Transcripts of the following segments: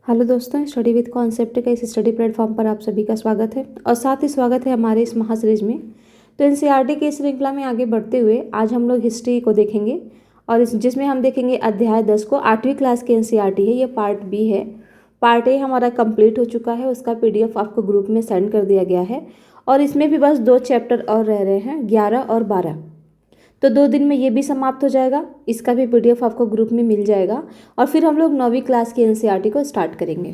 Hello दोस्तों, study with concept के इस स्टडी प्लेटफॉर्म पर आप सभी का स्वागत है और साथ ही स्वागत है हमारे इस महासीरीज में। तो एनसीईआरटी की श्रृंखला में आगे बढ़ते हुए आज हम लोग हिस्ट्री को देखेंगे और जिसमें हम देखेंगे अध्याय 10 को। 8वीं क्लास की एनसीईआरटी है, ये पार्ट बी है। पार्ट ए हमारा कंप्लीट हो चुका है, उसका पीडीएफ आपको ग्रुप में सेंड कर दिया गया है और इसमें भी बस 2 चैप्टर और रह रहे हैं, 11 और 12। तो 2 दिन में ये भी समाप्त हो जाएगा, इसका भी पीडीएफ आपको ग्रुप में मिल जाएगा और फिर हम लोग 9वीं क्लास की एनसीईआरटी को स्टार्ट करेंगे।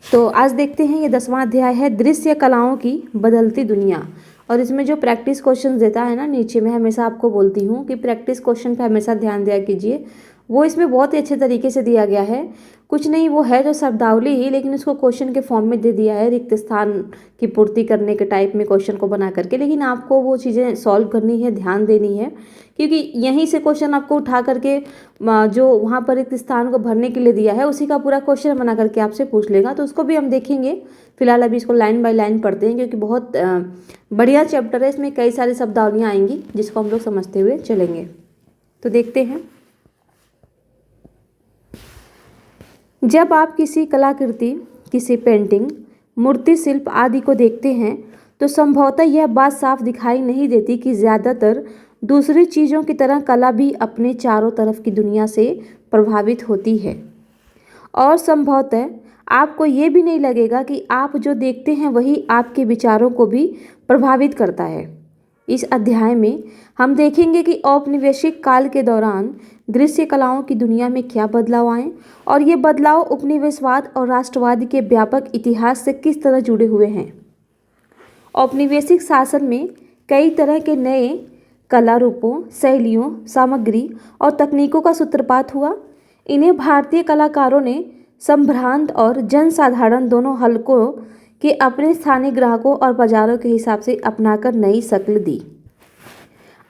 तो आज देखते हैं, ये 10वां अध्याय है दृश्य कलाओं की बदलती दुनिया। और इसमें जो प्रैक्टिस क्वेश्चन देता है ना, नीचे मैं हमेशा आपको बोलती हूँ कि प्रैक्टिस क्वेश्चन पे हमेशा ध्यान दिया कीजिए। वो इसमें बहुत ही अच्छे तरीके से दिया गया है। कुछ नहीं, वो है जो शब्दावली ही, लेकिन उसको क्वेश्चन के फॉर्म में दे दिया है, रिक्त स्थान की पूर्ति करने के टाइप में क्वेश्चन को बना करके। लेकिन आपको वो चीज़ें सॉल्व करनी है, ध्यान देनी है, क्योंकि यहीं से क्वेश्चन आपको उठा करके जो वहाँ पर रिक्त स्थान को भरने के लिए दिया है उसी का पूरा क्वेश्चन बना करके आपसे पूछ लेगा। तो उसको भी हम देखेंगे। फिलहाल अभी इसको लाइन बाय लाइन पढ़ते हैं, क्योंकि बहुत बढ़िया चैप्टर है। इसमें कई सारी शब्दावलियाँ आएंगी जिसको हम लोग समझते हुए चलेंगे। तो देखते हैं। जब आप किसी कलाकृति, किसी पेंटिंग, मूर्ति शिल्प आदि को देखते हैं तो संभवतः यह बात साफ दिखाई नहीं देती कि ज़्यादातर दूसरी चीज़ों की तरह कला भी अपने चारों तरफ की दुनिया से प्रभावित होती है। और संभवतः आपको ये भी नहीं लगेगा कि आप जो देखते हैं वही आपके विचारों को भी प्रभावित करता है। इस अध्याय में हम देखेंगे कि औपनिवेशिक काल के दौरान दृश्य कलाओं की दुनिया में क्या बदलाव आए और ये बदलाव उपनिवेशवाद और राष्ट्रवाद के व्यापक इतिहास से किस तरह जुड़े हुए हैं। औपनिवेशिक शासन में कई तरह के नए कला रूपों, शैलियों, सामग्री और तकनीकों का सूत्रपात हुआ। इन्हें भारतीय कलाकारों ने संभ्रांत और जनसाधारण दोनों हलकों के अपने स्थानीय ग्राहकों और बाजारों के हिसाब से अपनाकर नई शक्ल दी।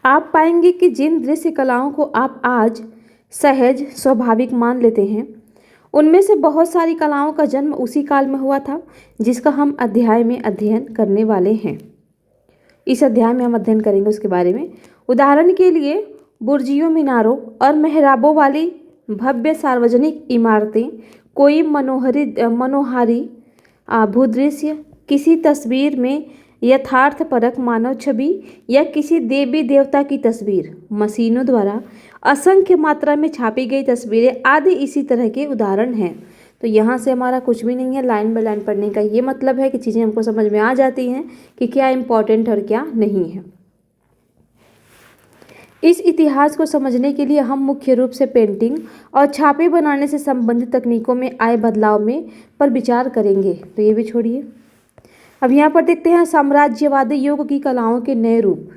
आप पाएंगे कि जिन दृश्य कलाओं को आप आज सहज स्वाभाविक मान लेते हैं, उनमें से बहुत सारी कलाओं का जन्म उसी काल में हुआ था जिसका हम अध्याय में अध्ययन करने वाले हैं। इस अध्याय में हम अध्ययन करेंगे उसके बारे में। उदाहरण के लिए बुर्जियों, मीनारों और मेहराबों वाली भव्य सार्वजनिक इमारतें, कोई मनोहारी भूदृश्य, किसी तस्वीर में यथार्थपरक मानव छवि या किसी देवी देवता की तस्वीर, मशीनों द्वारा असंख्य मात्रा में छापी गई तस्वीरें आदि इसी तरह के उदाहरण हैं। तो यहाँ से हमारा कुछ भी नहीं है, लाइन बाय लाइन पढ़ने का ये मतलब है कि चीज़ें हमको समझ में आ जाती हैं कि क्या इम्पोर्टेंट और क्या नहीं है। इस इतिहास को समझने के लिए हम मुख्य रूप से पेंटिंग और छापे बनाने से संबंधित तकनीकों में आए बदलाव में पर विचार करेंगे। तो ये भी छोड़िए। अब यहाँ पर देखते हैं साम्राज्यवादी युग की कलाओं के नए रूप।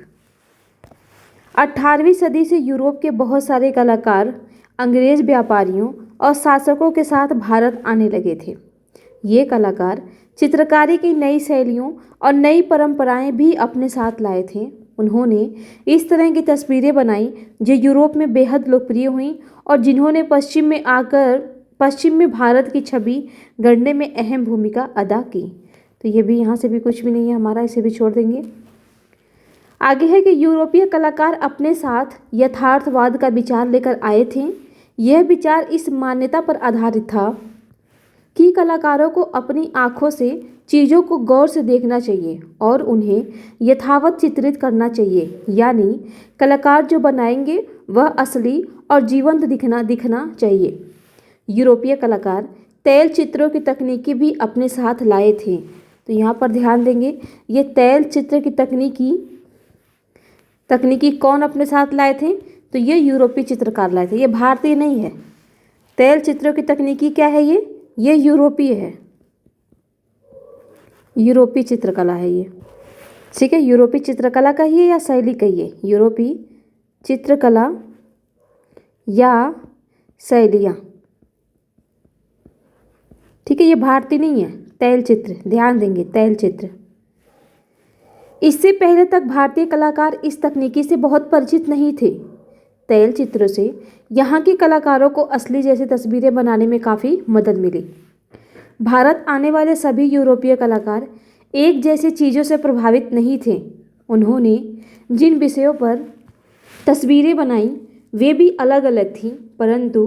18वीं सदी से यूरोप के बहुत सारे कलाकार अंग्रेज व्यापारियों और शासकों के साथ भारत आने लगे थे। ये कलाकार चित्रकारी की नई शैलियों और नई परंपराएं भी अपने साथ लाए थे। उन्होंने इस तरह की तस्वीरें बनाई जो यूरोप में बेहद लोकप्रिय हुईं और जिन्होंने पश्चिम में भारत की छवि गढ़ने में अहम भूमिका अदा की। तो ये भी, यहाँ से भी कुछ भी नहीं है हमारा, इसे भी छोड़ देंगे। आगे है कि यूरोपीय कलाकार अपने साथ यथार्थवाद का विचार लेकर आए थे। यह विचार इस मान्यता पर आधारित था कि कलाकारों को अपनी आँखों से चीज़ों को गौर से देखना चाहिए और उन्हें यथावत चित्रित करना चाहिए, यानी कलाकार जो बनाएंगे वह असली और जीवंत दिखना चाहिए। यूरोपीय कलाकार तैल चित्रों की तकनीकी भी अपने साथ लाए थे। तो यहाँ पर ध्यान देंगे, ये तैल चित्र की तकनीकी कौन अपने साथ लाए थे? तो ये यूरोपीय चित्रकार लाए थे, ये भारतीय नहीं है। तैल चित्रों की तकनीकी क्या है? ये यूरोपीय है, यूरोपीय चित्रकला है ये। ठीक है, यूरोपीय चित्रकला कहिए या शैली कहिए, यूरोपीय चित्रकला या शैलियाँ। ठीक है, ये भारतीय नहीं है। तैल चित्र, ध्यान देंगे, तैल चित्र। इससे पहले तक भारतीय कलाकार इस तकनीकी से बहुत परिचित नहीं थे। तैल चित्रों से यहाँ के कलाकारों को असली जैसी तस्वीरें बनाने में काफ़ी मदद मिली। भारत आने वाले सभी यूरोपीय कलाकार एक जैसी चीज़ों से प्रभावित नहीं थे। उन्होंने जिन विषयों पर तस्वीरें बनाई वे भी अलग अलग थीं, परंतु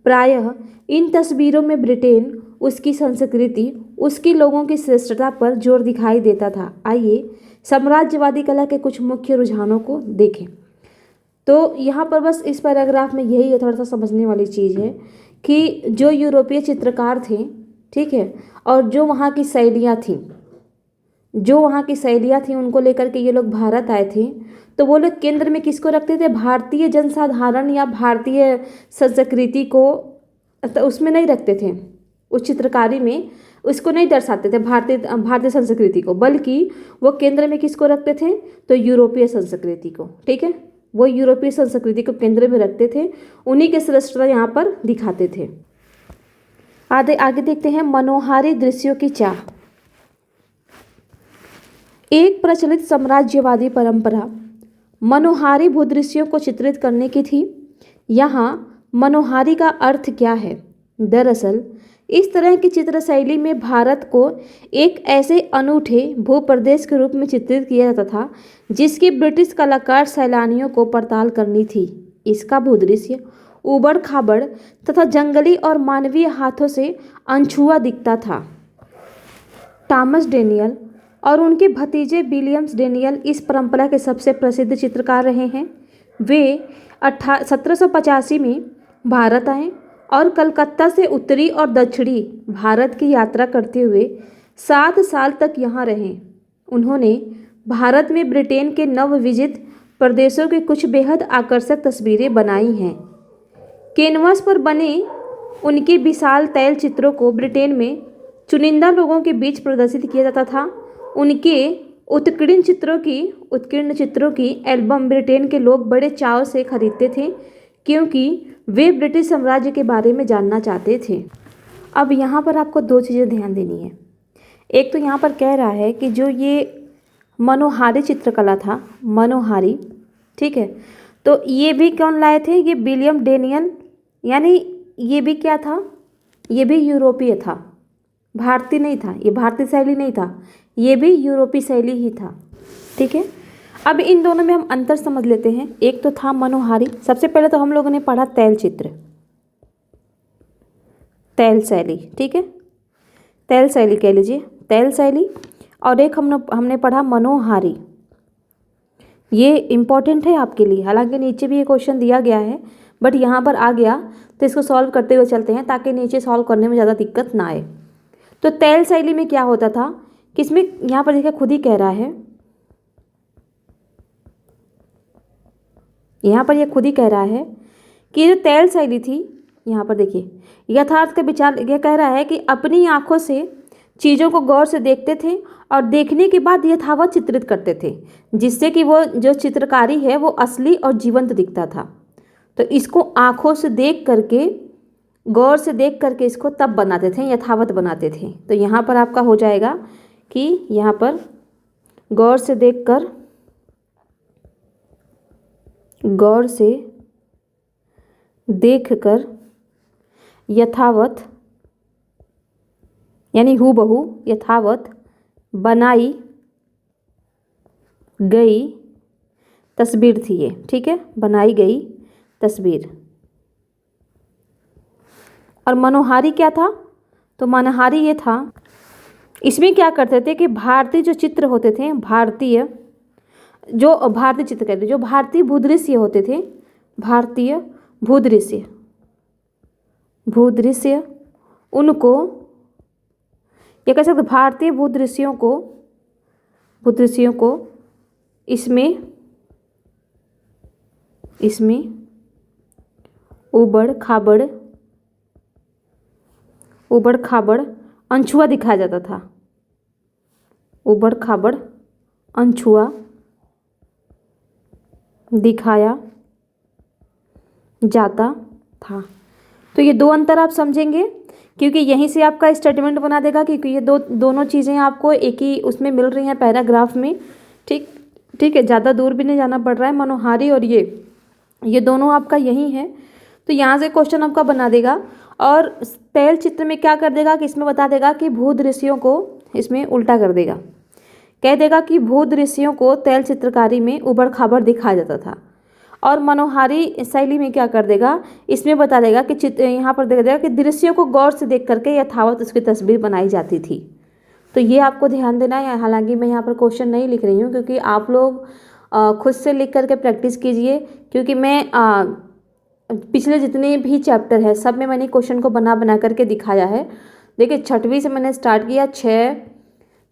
प्रायः इन तस्वीरों में ब्रिटेन उसकी संस्कृति, उसकी लोगों की श्रेष्ठता पर जोर दिखाई देता था। आइए साम्राज्यवादी कला के कुछ मुख्य रुझानों को देखें। तो यहाँ पर बस इस पैराग्राफ में यही है, थोड़ा सा समझने वाली चीज़ है कि जो यूरोपीय चित्रकार थे, ठीक है, और जो वहाँ की शैलियाँ थीं उनको लेकर के ये लोग भारत आए थे। तो वो लोग केंद्र में किसको रखते थे? भारतीय जनसाधारण या भारतीय संस्कृति को उसमें नहीं रखते थे, उस चित्रकारी में उसको नहीं दर्शाते थे भारतीय संस्कृति को, बल्कि वो केंद्र में किसको रखते थे? तो यूरोपीय संस्कृति को। ठीक है, वो यूरोपीय संस्कृति को केंद्र में रखते थे, उन्हीं के श्रेष्ठता यहाँ पर दिखाते थे। आगे देखते हैं मनोहारी दृश्यों की चाह। एक प्रचलित साम्राज्यवादी परंपरा मनोहारी भूदृश्यों को चित्रित करने की थी। यहाँ मनोहारी का अर्थ क्या है? दरअसल इस तरह की चित्र शैली में भारत को एक ऐसे अनूठे भूप्रदेश के रूप में चित्रित किया जाता था जिसकी ब्रिटिश कलाकार सैलानियों को पड़ताल करनी थी। इसका भूदृश्य उबड़ खाबड़ तथा जंगली और मानवीय हाथों से अनछुआ दिखता था। टॉमस डेनियल और उनके भतीजे विलियम्स डेनियल इस परंपरा के सबसे प्रसिद्ध चित्रकार रहे हैं। वे 1785 में भारत आए और कलकत्ता से उत्तरी और दक्षिणी भारत की यात्रा करते हुए 7 साल तक यहाँ रहे। उन्होंने भारत में ब्रिटेन के नवविजित प्रदेशों की कुछ बेहद आकर्षक तस्वीरें बनाई हैं। कैनवास पर बने उनके विशाल तैल चित्रों को ब्रिटेन में चुनिंदा लोगों के बीच प्रदर्शित किया जाता था। उनके उत्कीर्ण चित्रों की एल्बम ब्रिटेन के लोग बड़े चाव से खरीदते थे क्योंकि वे ब्रिटिश साम्राज्य के बारे में जानना चाहते थे। अब यहाँ पर आपको 2 चीज़ें ध्यान देनी है। एक तो यहाँ पर कह रहा है कि जो ये मनोहारी चित्रकला था, मनोहारी, ठीक है, तो ये भी कौन लाए थे? ये विलियम डेनियल, यानी ये भी क्या था? ये भी यूरोपीय था, भारतीय नहीं था, ये भारतीय शैली नहीं था, ये भी यूरोपीय शैली ही था। ठीक है, अब इन दोनों में हम अंतर समझ लेते हैं। एक तो था मनोहारी, सबसे पहले तो हम लोगों ने पढ़ा तैल चित्र, तैल शैली, ठीक है, तैल शैली कह लीजिए, तैल शैली, और एक हमने पढ़ा मनोहारी। ये इम्पॉर्टेंट है आपके लिए, हालांकि नीचे भी ये क्वेश्चन दिया गया है बट यहाँ पर आ गया तो इसको सॉल्व करते हुए चलते हैं ताकि नीचे सॉल्व करने में ज़्यादा दिक्कत ना आए। तो तैल शैली में क्या होता था कि इसमें यहाँ पर देखिए खुद ही कह रहा है, यहाँ पर ये खुद ही कह रहा है कि ये जो तैल शैली थी, यहाँ पर देखिए यथार्थ का विचार, यह कह रहा है कि अपनी आँखों से चीज़ों को गौर से देखते थे और देखने के बाद यथावत चित्रित करते थे, जिससे कि वो जो चित्रकारी है वो असली और जीवंत दिखता था। तो इसको आँखों से देख करके, गौर से देख करके इसको तब बनाते थे, यथावत बनाते थे। तो यहाँ पर आपका हो जाएगा कि यहाँ पर गौर से देखकर, गौर से देखकर यथावत, यानी हूबहू यथावत बनाई गई तस्वीर थी ये, ठीक है, बनाई गई तस्वीर। और मनोहारी क्या था? तो मनोहारी ये था, इसमें क्या करते थे कि भारतीय जो चित्र होते थे, भारतीय चित्र कहते हैं, जो भारतीय भूदृश्य होते थे, भारतीय भूदृश्य उनको ये कह सकते, भारतीय भूदृश्यों को इसमें उबड़ खाबड़ अनछुआ दिखाया जाता था, उबड़ खाबड़ अनछुआ दिखाया जाता था। तो ये 2 अंतर आप समझेंगे क्योंकि यहीं से आपका स्टेटमेंट बना देगा, क्योंकि ये दोनों चीज़ें आपको एक ही उसमें मिल रही हैं पैराग्राफ में। ठीक है, ज़्यादा दूर भी नहीं जाना पड़ रहा है। मनोहारी और ये दोनों आपका यही है, तो यहाँ से क्वेश्चन आपका बना देगा। और तैल चित्र में क्या कर देगा कि इसमें बता देगा कि भूदृश्यों को इसमें उल्टा कर देगा, कह देगा कि भूदृश्यों को तैल चित्रकारी में उबड़ खाबड़ दिखाया जाता था और मनोहारी शैली में क्या कर देगा, इसमें बता देगा कि चित्र यहाँ पर दे देगा कि दृश्यों को गौर से देख करके यथावत उसकी तस्वीर बनाई जाती थी। तो ये आपको ध्यान देना है। हालांकि मैं यहाँ पर क्वेश्चन नहीं लिख रही हूँ क्योंकि आप लोग खुद से लिख करके प्रैक्टिस कीजिए, क्योंकि मैं पिछले जितने भी चैप्टर है सब में मैंने क्वेश्चन को बना बना करके दिखाया है। देखिए 6वीं से मैंने स्टार्ट किया,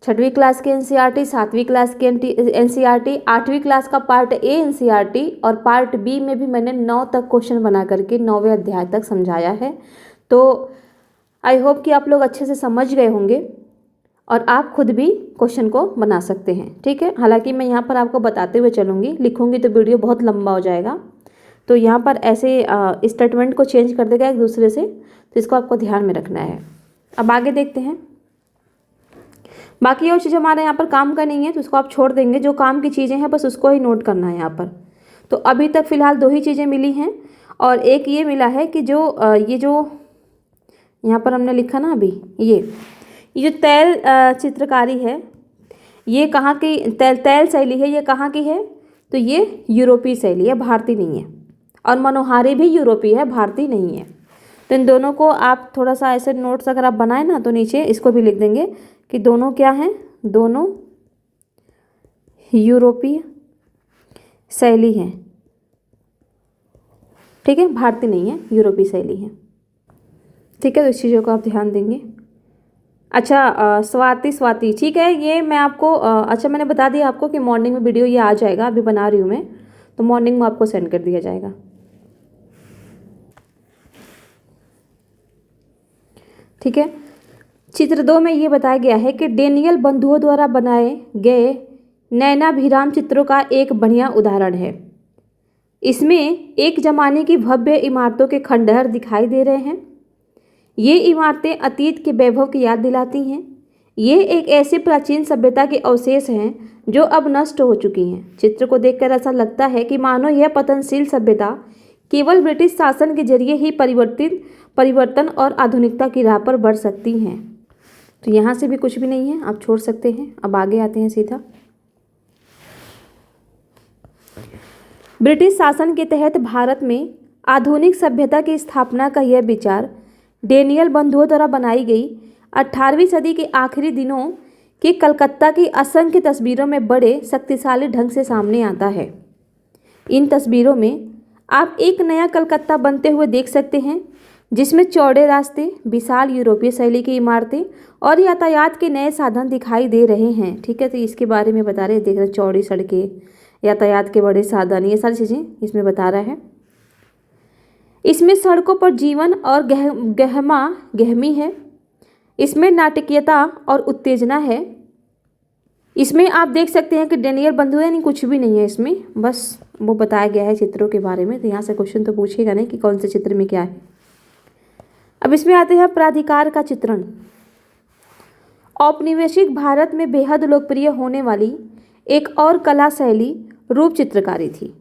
6वीं क्लास के एनसीईआरटी, 7वीं क्लास के एनसीईआरटी, 8वीं क्लास का पार्ट ए एनसीईआरटी और पार्ट बी में भी मैंने 9 तक क्वेश्चन बना करके 9वें अध्याय तक समझाया है। तो आई होप कि आप लोग अच्छे से समझ गए होंगे और आप खुद भी क्वेश्चन को बना सकते हैं। ठीक है, हालांकि मैं यहाँ पर आपको बताते हुए चलूँगी, लिखूँगी तो वीडियो बहुत लंबा हो जाएगा। तो यहाँ पर ऐसे स्टेटमेंट को चेंज कर देगा एक दूसरे से, तो इसको आपको ध्यान में रखना है। अब आगे देखते हैं। बाकी और चीज़ हमारे यहाँ पर काम का नहीं है तो उसको आप छोड़ देंगे, जो काम की चीज़ें हैं बस उसको ही नोट करना है यहाँ पर। तो अभी तक फ़िलहाल 2 ही चीज़ें मिली हैं और एक ये मिला है कि ये जो यहाँ पर हमने लिखा ना अभी, ये जो तैल चित्रकारी है ये कहाँ की, तैल शैली है ये कहाँ की है, तो ये यूरोपीय शैली है, भारतीय नहीं है। और मनोहारी भी यूरोपीय है, भारतीय नहीं है। तो इन दोनों को आप थोड़ा सा ऐसे नोट्स अगर आप बनाए ना तो नीचे इसको भी लिख देंगे कि दोनों क्या हैं, दोनों यूरोपीय शैली हैं। ठीक है, भारतीय नहीं है, यूरोपीय शैली है। ठीक है, तो इस चीज़ों को आप ध्यान देंगे। अच्छा स्वाति ठीक है, ये मैं आपको अच्छा मैंने बता दिया आपको कि मॉर्निंग में वीडियो ये आ जाएगा, अभी बना रही हूँ मैं, तो मॉर्निंग में आपको सेंड कर दिया जाएगा। ठीक है, चित्र 2 में ये बताया गया है कि डेनियल बंधुओं द्वारा बनाए गए नैनाभिराम चित्रों का एक बढ़िया उदाहरण है। इसमें एक जमाने की भव्य इमारतों के खंडहर दिखाई दे रहे हैं। ये इमारतें अतीत के वैभव की याद दिलाती हैं। ये एक ऐसी प्राचीन सभ्यता के अवशेष हैं जो अब नष्ट हो चुकी हैं। चित्र को देखकर ऐसा लगता है कि मानो यह पतनशील सभ्यता केवल ब्रिटिश शासन के जरिए ही परिवर्तन और आधुनिकता की राह पर बढ़ सकती हैं। तो यहाँ से भी कुछ भी नहीं है, आप छोड़ सकते हैं। अब आगे आते हैं सीधा। ब्रिटिश शासन के तहत भारत में आधुनिक सभ्यता की स्थापना का यह विचार डेनियल बंधुओं द्वारा बनाई गई 18वीं सदी के आखिरी दिनों के कलकत्ता की असंख्य तस्वीरों में बड़े शक्तिशाली ढंग से सामने आता है। इन तस्वीरों में आप एक नया कलकत्ता बनते हुए देख सकते हैं, जिसमें चौड़े रास्ते, विशाल यूरोपीय शैली की इमारतें और यातायात के नए साधन दिखाई दे रहे हैं। ठीक है, तो इसके बारे में बता रहे हैं, देख रहे हैं चौड़ी सड़कें, यातायात के बड़े साधन, ये सारी चीज़ें इसमें बता रहा है। इसमें सड़कों पर जीवन और गहमी है। इसमें नाटकीयता और उत्तेजना है। इसमें आप देख सकते हैं कि डेनियल बंधु यानी कुछ भी नहीं है इसमें, बस वो बताया गया है चित्रों के बारे में। तो यहाँ से क्वेश्चन तो पूछेगा नहीं कि कौन से चित्र में क्या है। अब इसमें आते हैं प्राधिकार का चित्रण। औपनिवेशिक भारत में बेहद लोकप्रिय होने वाली एक और कला शैली रूप चित्रकारी थी।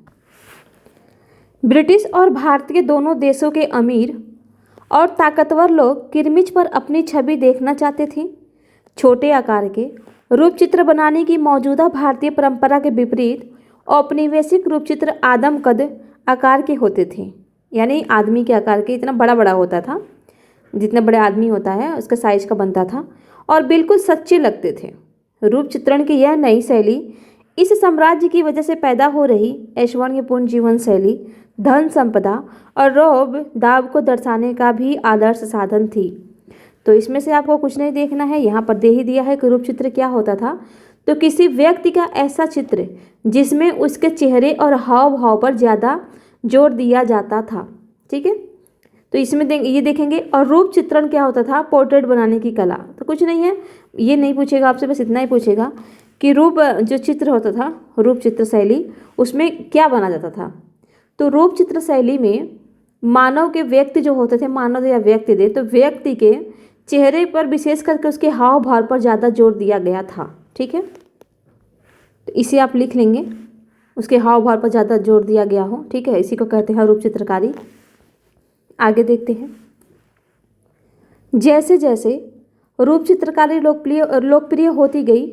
ब्रिटिश और भारतीय दोनों देशों के अमीर और ताकतवर लोग किरमिच पर अपनी छवि देखना चाहते थे। छोटे आकार के रूप चित्र बनाने की मौजूदा भारतीय परंपरा के विपरीत औपनिवेशिक रूप चित्र आदम कद आकार के होते थे, यानी आदमी के आकार के, इतना बड़ा बड़ा होता था, जितने बड़े आदमी होता है उसके साइज का बनता था और बिल्कुल सच्चे लगते थे। रूप चित्रण की यह नई शैली इस साम्राज्य की वजह से पैदा हो रही ऐश्वर्यपूर्ण जीवन शैली, धन संपदा और रौब दाब को दर्शाने का भी आदर्श साधन थी। तो इसमें से आपको कुछ नहीं देखना है, यहाँ पर दे ही दिया है कि रूप चित्र क्या होता था। तो किसी व्यक्ति का ऐसा चित्र जिसमें उसके चेहरे और हाव भाव पर ज़्यादा जोर दिया जाता था। ठीक है, तो इसमें ये देखेंगे। और रूप चित्रण क्या होता था, पोर्ट्रेट बनाने की कला। तो कुछ नहीं है, ये नहीं पूछेगा आपसे, बस इतना ही पूछेगा कि रूप जो चित्र होता था, रूप चित्र शैली, उसमें क्या बना जाता था। तो रूप चित्र शैली में मानव के व्यक्ति जो होते थे, मानव या व्यक्ति थे, तो व्यक्ति के चेहरे पर विशेष करके उसके हाव भाव पर ज़्यादा जोर दिया गया था। ठीक है, तो इसे आप लिख लेंगे, उसके हाव भाव पर ज़्यादा जोर दिया गया हो। ठीक है, इसी को कहते हैं रूप चित्रकारी। आगे देखते हैं। जैसे जैसे रूप चित्रकारी लोकप्रिय होती गई,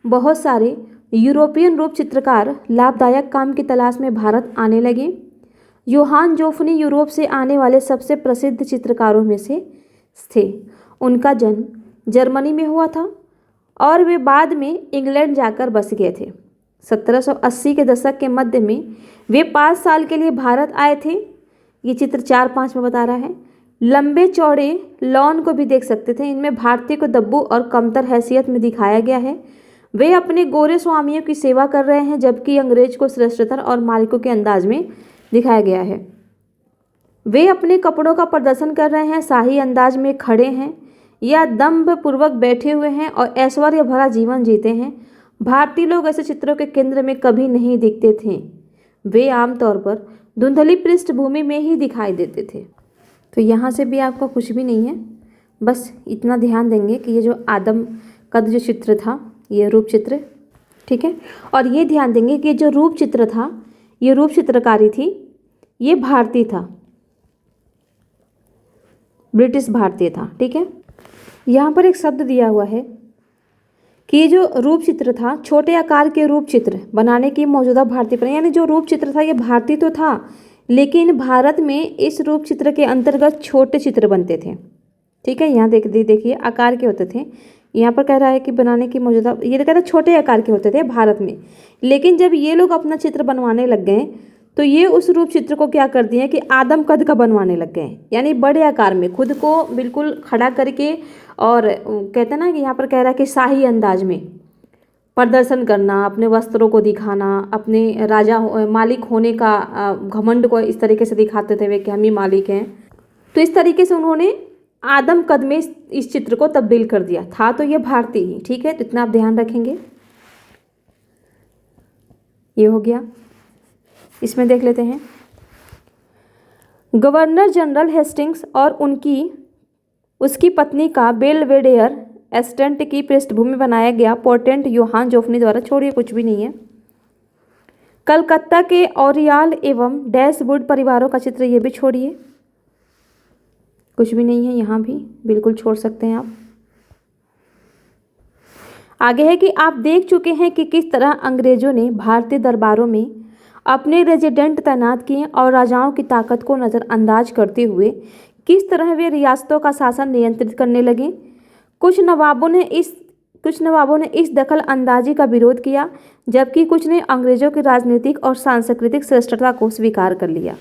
बहुत सारे यूरोपियन रूप चित्रकार लाभदायक काम की तलाश में भारत आने लगे। योहान जोफनी यूरोप से आने वाले सबसे प्रसिद्ध चित्रकारों में से थे। उनका जन्म जर्मनी में हुआ था और वे बाद में इंग्लैंड जाकर बस गए थे। 1780 के दशक के मध्य में वे 5 साल के लिए भारत आए थे। ये चित्र 4-5 में बता रहा है। लंबे चौड़े लॉन को भी देख सकते थे। इनमें भारतीय को दब्बू और कमतर हैसियत में दिखाया गया है। वे अपने गोरे स्वामियों की सेवा कर रहे हैं, जबकि अंग्रेज को श्रेष्ठतर और मालिकों के अंदाज में दिखाया गया है। वे अपने कपड़ों का प्रदर्शन कर रहे हैं, शाही अंदाज में खड़े हैं या दम्भ पूर्वक बैठे हुए हैं और ऐश्वर्य भरा जीवन जीते हैं। भारतीय लोग ऐसे चित्रों के केंद्र में कभी नहीं दिखते थे। वे आमतौर पर धुंधली पृष्ठभूमि में ही दिखाई देते थे। तो यहाँ से भी आपको कुछ भी नहीं है, बस इतना ध्यान देंगे कि ये जो आदम कद जो चित्र था ये रूप चित्र, ठीक है। और ये ध्यान देंगे कि जो रूप चित्र था, ये रूप चित्रकारी थी, ये भारतीय था, ब्रिटिश भारतीय था, ठीक है। यहाँ पर एक शब्द दिया हुआ है कि ये जो रूप चित्र था, छोटे आकार के रूप चित्र बनाने की मौजूदा भारतीय परंपरा, यानी जो रूप चित्र था ये भारतीय तो था, लेकिन भारत में इस रूप चित्र के अंतर्गत छोटे चित्र बनते थे, ठीक है। यहाँ देखिए आकार के होते थे। यहाँ पर कह रहा है कि बनाने की मौजूदा, ये कहता है छोटे आकार के होते थे भारत में, लेकिन जब ये लोग अपना चित्र बनवाने लग गए तो ये उस रूप चित्र को क्या कर दिए कि आदम कद का बनवाने लग गए, यानी बड़े आकार में खुद को बिल्कुल खड़ा करके, और कहते हैं ना कि यहाँ पर कह रहा है कि शाही अंदाज में प्रदर्शन करना, अपने वस्त्रों को दिखाना, अपने राजा मालिक होने का घमंड को इस तरीके से दिखाते थे वे कि हम ही मालिक हैं। तो इस तरीके से उन्होंने आदम कद में इस चित्र को तब्दील कर दिया था। तो ये भारतीय ही, ठीक है। तो इतना आप ध्यान रखेंगे। ये हो गया। इसमें देख लेते हैं, गवर्नर जनरल हेस्टिंग्स और उसकी पत्नी का बेलवेडेयर एस्टेंट की पृष्ठभूमि बनाया गया पोर्ट्रेट योहान जोफनी द्वारा, छोड़िए कुछ भी नहीं है। कलकत्ता के ओरियाल एवं डैशवुड परिवारों का चित्र, ये भी छोड़िए, कुछ भी नहीं है, यहाँ भी बिल्कुल छोड़ सकते हैं आप। आगे है कि आप देख चुके हैं कि किस तरह अंग्रेजों ने भारतीय दरबारों में अपने रेजिडेंट तैनात किए और राजाओं की ताकत को नज़रअंदाज करते हुए किस तरह वे रियासतों का शासन नियंत्रित करने लगे। कुछ नवाबों ने इस दखल अंदाजी का विरोध किया, जबकि कुछ ने अंग्रेजों की राजनीतिक और सांस्कृतिक श्रेष्ठता को स्वीकार कर लिया।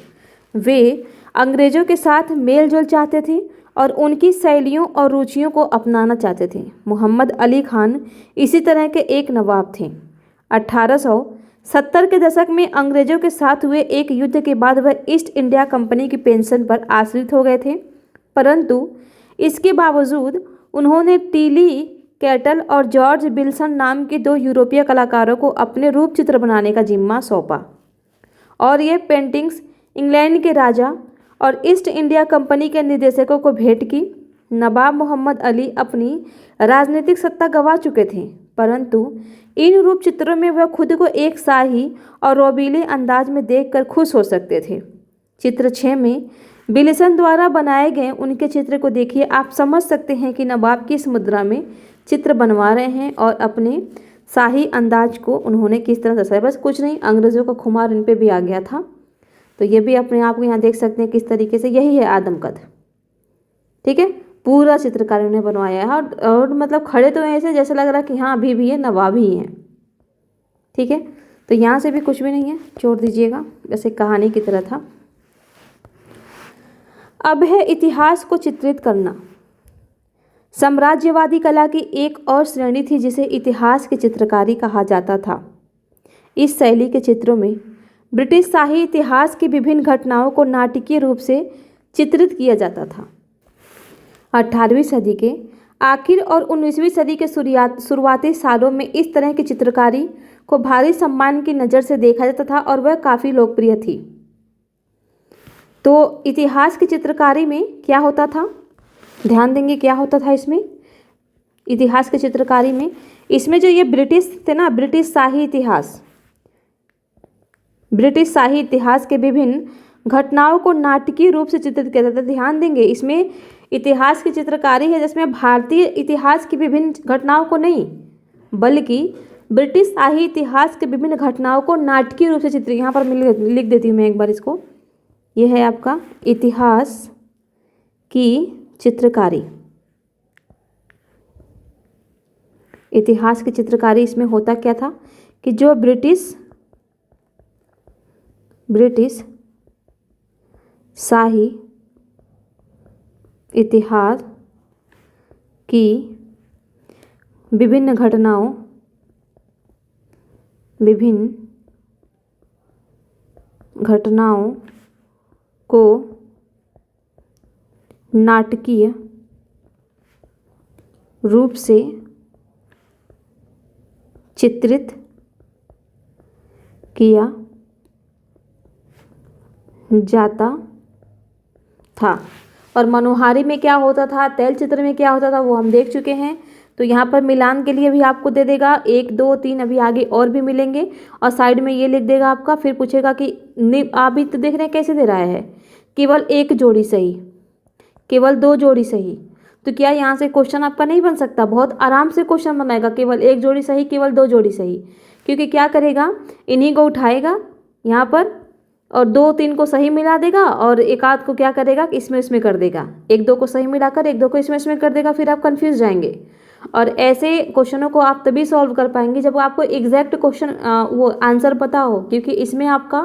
वे अंग्रेजों के साथ मेलजोल चाहते थे और उनकी शैलियों और रुचियों को अपनाना चाहते थे। मोहम्मद अली खान इसी तरह के एक नवाब थे। 1870 के दशक में अंग्रेजों के साथ हुए एक युद्ध के बाद वह ईस्ट इंडिया कंपनी की पेंशन पर आश्रित हो गए थे, परंतु इसके बावजूद उन्होंने टीली कैटल और जॉर्ज विल्सन नाम के 2 यूरोपीय कलाकारों को अपने रूप चित्र बनाने का जिम्मा सौंपा और ये पेंटिंग्स इंग्लैंड के राजा और ईस्ट इंडिया कंपनी के निदेशकों को भेंट की। नवाब मोहम्मद अली अपनी राजनीतिक सत्ता गंवा चुके थे, परंतु इन रूप चित्रों में वह खुद को एक शाही और रोबीले अंदाज में देखकर खुश हो सकते थे। चित्र 6 में विल्सन द्वारा बनाए गए उनके चित्र को देखिए। आप समझ सकते हैं कि नवाब किस मुद्रा में चित्र बनवा रहे हैं और अपने शाही अंदाज को उन्होंने किस तरह दर्शाया। बस कुछ नहीं, अंग्रेज़ों का खुमार इन पे भी आ गया था। तो ये भी अपने आप को यहाँ देख सकते हैं किस तरीके से, यही है आदमकद, ठीक है। पूरा चित्रकारों ने बनवाया है और मतलब खड़े तो ऐसे जैसे लग रहा है कि हाँ अभी भी ये नवाब ही हैं, ठीक है। तो यहाँ से भी कुछ भी नहीं है, छोड़ दीजिएगा, वैसे कहानी की तरह था। अब है इतिहास को चित्रित करना। साम्राज्यवादी कला की एक और श्रेणी थी जिसे इतिहास की चित्रकारी कहा जाता था। इस शैली के चित्रों में ब्रिटिश शाही इतिहास की विभिन्न घटनाओं को नाटकीय रूप से चित्रित किया जाता था। 18वीं सदी के आखिर और 19वीं सदी के शुरुआती सालों में इस तरह की चित्रकारी को भारी सम्मान की नज़र से देखा जाता था और वह काफ़ी लोकप्रिय थी। तो इतिहास की चित्रकारी में क्या होता था, ध्यान देंगे क्या होता था इसमें। इतिहास की चित्रकारी में इसमें जो ये ब्रिटिश थे ना, ब्रिटिश शाही इतिहास के विभिन्न घटनाओं को नाटकीय रूप से चित्रित किया जाता था। ध्यान देंगे इसमें इतिहास की चित्रकारी है जिसमें भारतीय इतिहास की विभिन्न घटनाओं को नहीं, बल्कि ब्रिटिश शाही इतिहास के विभिन्न घटनाओं को नाटकीय रूप से चित्रित, यहाँ पर मैं लिख देती हूँ मैं एक बार इसको। यह है आपका इतिहास की चित्रकारी। इतिहास की चित्रकारी, इसमें होता क्या था कि जो ब्रिटिश शाही इतिहास की विभिन्न घटनाओं को नाटकीय रूप से चित्रित किया जाता था। और मनोहारी में क्या होता था, तैलचित्र में क्या होता था, वो हम देख चुके हैं। तो यहाँ पर मिलान के लिए भी आपको दे देगा 1 2 3, अभी आगे और भी मिलेंगे। और साइड में ये लिख देगा आपका, फिर पूछेगा कि आप भी तो देख रहे हैं कैसे दे रहा है, केवल 1 जोड़ी सही, केवल 2 जोड़ी सही। तो क्या यहाँ से क्वेश्चन आपका नहीं बन सकता? बहुत आराम से क्वेश्चन बनाएगा, केवल 1 जोड़ी सही, केवल 2 जोड़ी सही। क्योंकि क्या करेगा, इन्हीं को उठाएगा यहाँ पर और 2 3 को सही मिला देगा और एक आध को क्या करेगा कि इसमें कर देगा, 1 2 को सही मिलाकर 1 2 को इसमें कर देगा, फिर आप कंफ्यूज जाएंगे। और ऐसे क्वेश्चनों को आप तभी सॉल्व कर पाएंगे जब आपको एग्जैक्ट क्वेश्चन वो आंसर पता हो, क्योंकि इसमें आपका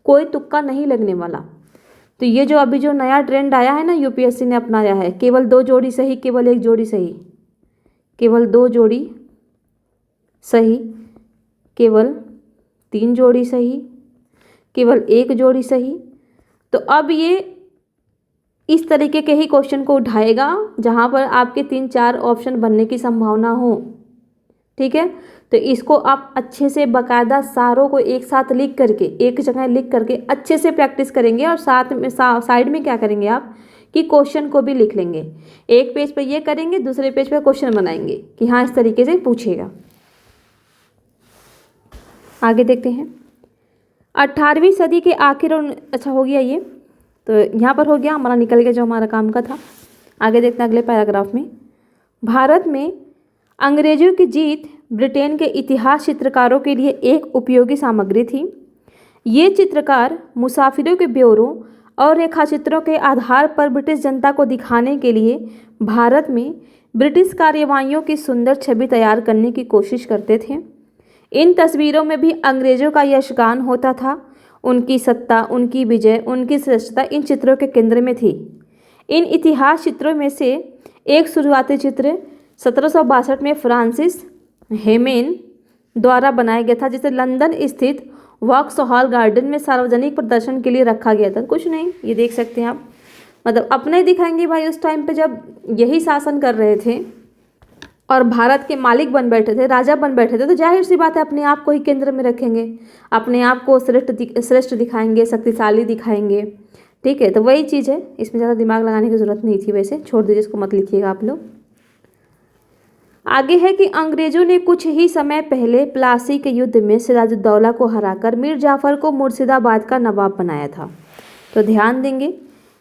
कोई तुक्का नहीं लगने वाला। तो ये जो अभी जो नया ट्रेंड आया है ना, यूपीएससी ने अपनाया है, केवल 2 जोड़ी सही, केवल 1 जोड़ी सही, केवल 2 जोड़ी सही, केवल 3 जोड़ी सही, केवल 1 जोड़ी सही। तो अब ये इस तरीके के ही क्वेश्चन को उठाएगा जहाँ पर आपके 3 4 ऑप्शन बनने की संभावना हो। ठीक है, तो इसको आप अच्छे से बाकायदा सारों को एक साथ लिख करके, एक जगह लिख करके अच्छे से प्रैक्टिस करेंगे। और साथ में साइड में क्या करेंगे आप कि क्वेश्चन को भी लिख लेंगे। एक पेज पे ये करेंगे, दूसरे पेज पे क्वेश्चन बनाएंगे कि हाँ इस तरीके से पूछेगा। आगे देखते हैं 18वीं सदी के आखिर और अच्छा हो गया ये, तो यहाँ पर हो गया हमारा, निकल गया जो हमारा काम का था। आगे देखते हैं अगले पैराग्राफ में। भारत में अंग्रेजों की जीत ब्रिटेन के इतिहास चित्रकारों के लिए एक उपयोगी सामग्री थी। ये चित्रकार मुसाफिरों के ब्यौरों और रेखाचित्रों के आधार पर ब्रिटिश जनता को दिखाने के लिए भारत में ब्रिटिश कार्यवाहियों की सुंदर छवि तैयार करने की कोशिश करते थे। इन तस्वीरों में भी अंग्रेजों का यशगान होता था। उनकी सत्ता, उनकी विजय, उनकी श्रेष्ठता इन चित्रों के केंद्र में थी। इन इतिहास चित्रों में से एक शुरुआती चित्र 1762 में फ्रांसिस हेमेन द्वारा बनाया गया था, जिसे लंदन स्थित वॉक्सहॉल गार्डन में सार्वजनिक प्रदर्शन के लिए रखा गया था। कुछ नहीं, ये देख सकते हैं आप, मतलब अपने दिखाएंगे भाई। उस टाइम पे जब यही शासन कर रहे थे और भारत के मालिक बन बैठे थे, राजा बन बैठे थे, तो जाहिर सी बात है अपने आप को ही केंद्र में रखेंगे, अपने आप को श्रेष्ठ दिखाएंगे, शक्तिशाली दिखाएंगे। ठीक है, तो वही चीज़ है, इसमें ज़्यादा दिमाग लगाने की ज़रूरत नहीं थी। वैसे छोड़ दीजिए, इसको मत लिखिएगा आप लोग। आगे है कि अंग्रेजों ने कुछ ही समय पहले प्लासी के युद्ध में सिराजुद्दौला को हराकर मीर जाफ़र को मुर्शिदाबाद का नवाब बनाया था। तो ध्यान देंगे,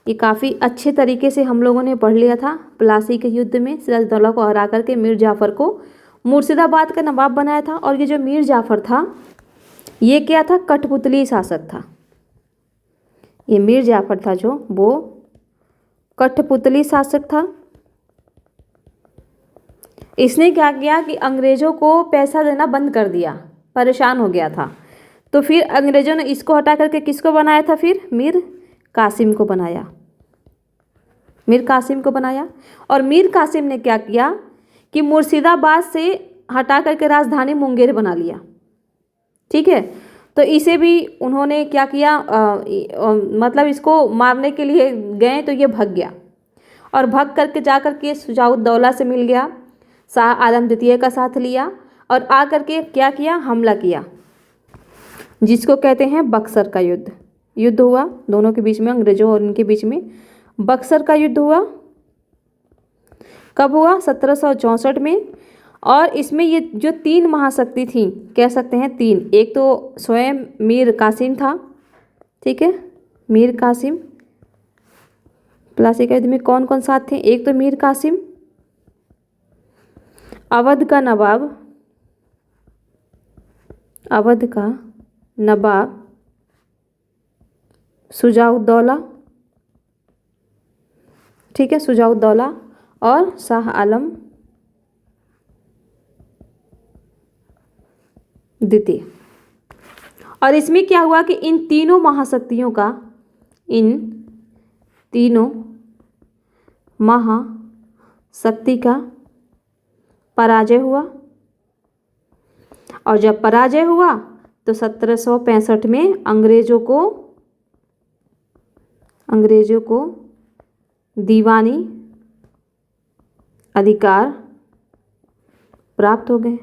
ये काफ़ी अच्छे तरीके से हम लोगों ने पढ़ लिया था। प्लासी के युद्ध में सिराजुद्दौला को हरा करके मीर जाफ़र को मुर्शिदाबाद का नवाब बनाया था। और ये जो मीर जाफ़र था, ये क्या था? कठपुतली शासक था। ये मीर जाफ़र था जो, वो कठपुतली शासक था। इसने क्या किया कि अंग्रेज़ों को पैसा देना बंद कर दिया, परेशान हो गया था। तो फिर अंग्रेज़ों ने इसको हटा करके किसको बनाया था? फिर मीर कासिम को बनाया, मीर कासिम को बनाया। और मीर कासिम ने क्या किया कि मुर्शिदाबाद से हटा करके राजधानी मुंगेर बना लिया। ठीक है, तो इसे भी उन्होंने क्या किया, मतलब इसको मारने के लिए गए तो ये भाग गया। और भाग करके जा करके शुजाउद्दौला से मिल गया, शाह आलम द्वितीय का साथ लिया और आ करके क्या किया? हमला किया, जिसको कहते हैं बक्सर का युद्ध। युद्ध हुआ दोनों के बीच में, अंग्रेजों और इनके बीच में बक्सर का युद्ध हुआ। कब हुआ? 1764 में। और इसमें ये जो 3 महाशक्ति थी, कह सकते हैं 3, एक तो स्वयं मीर कासिम था। ठीक है, मीर कासिम। प्लासी के युद्ध में कौन कौन साथ थे? एक तो मीर कासिम, अवध का नवाब अवध का नवाब शुजाउद्दौला, ठीक है, शुजाउद्दौला और शाह आलम द्वितीय। और इसमें क्या हुआ कि इन तीनों महाशक्ति का पराजय हुआ। और जब पराजय हुआ तो 1765 में अंग्रेजों को दीवानी अधिकार प्राप्त हो गए,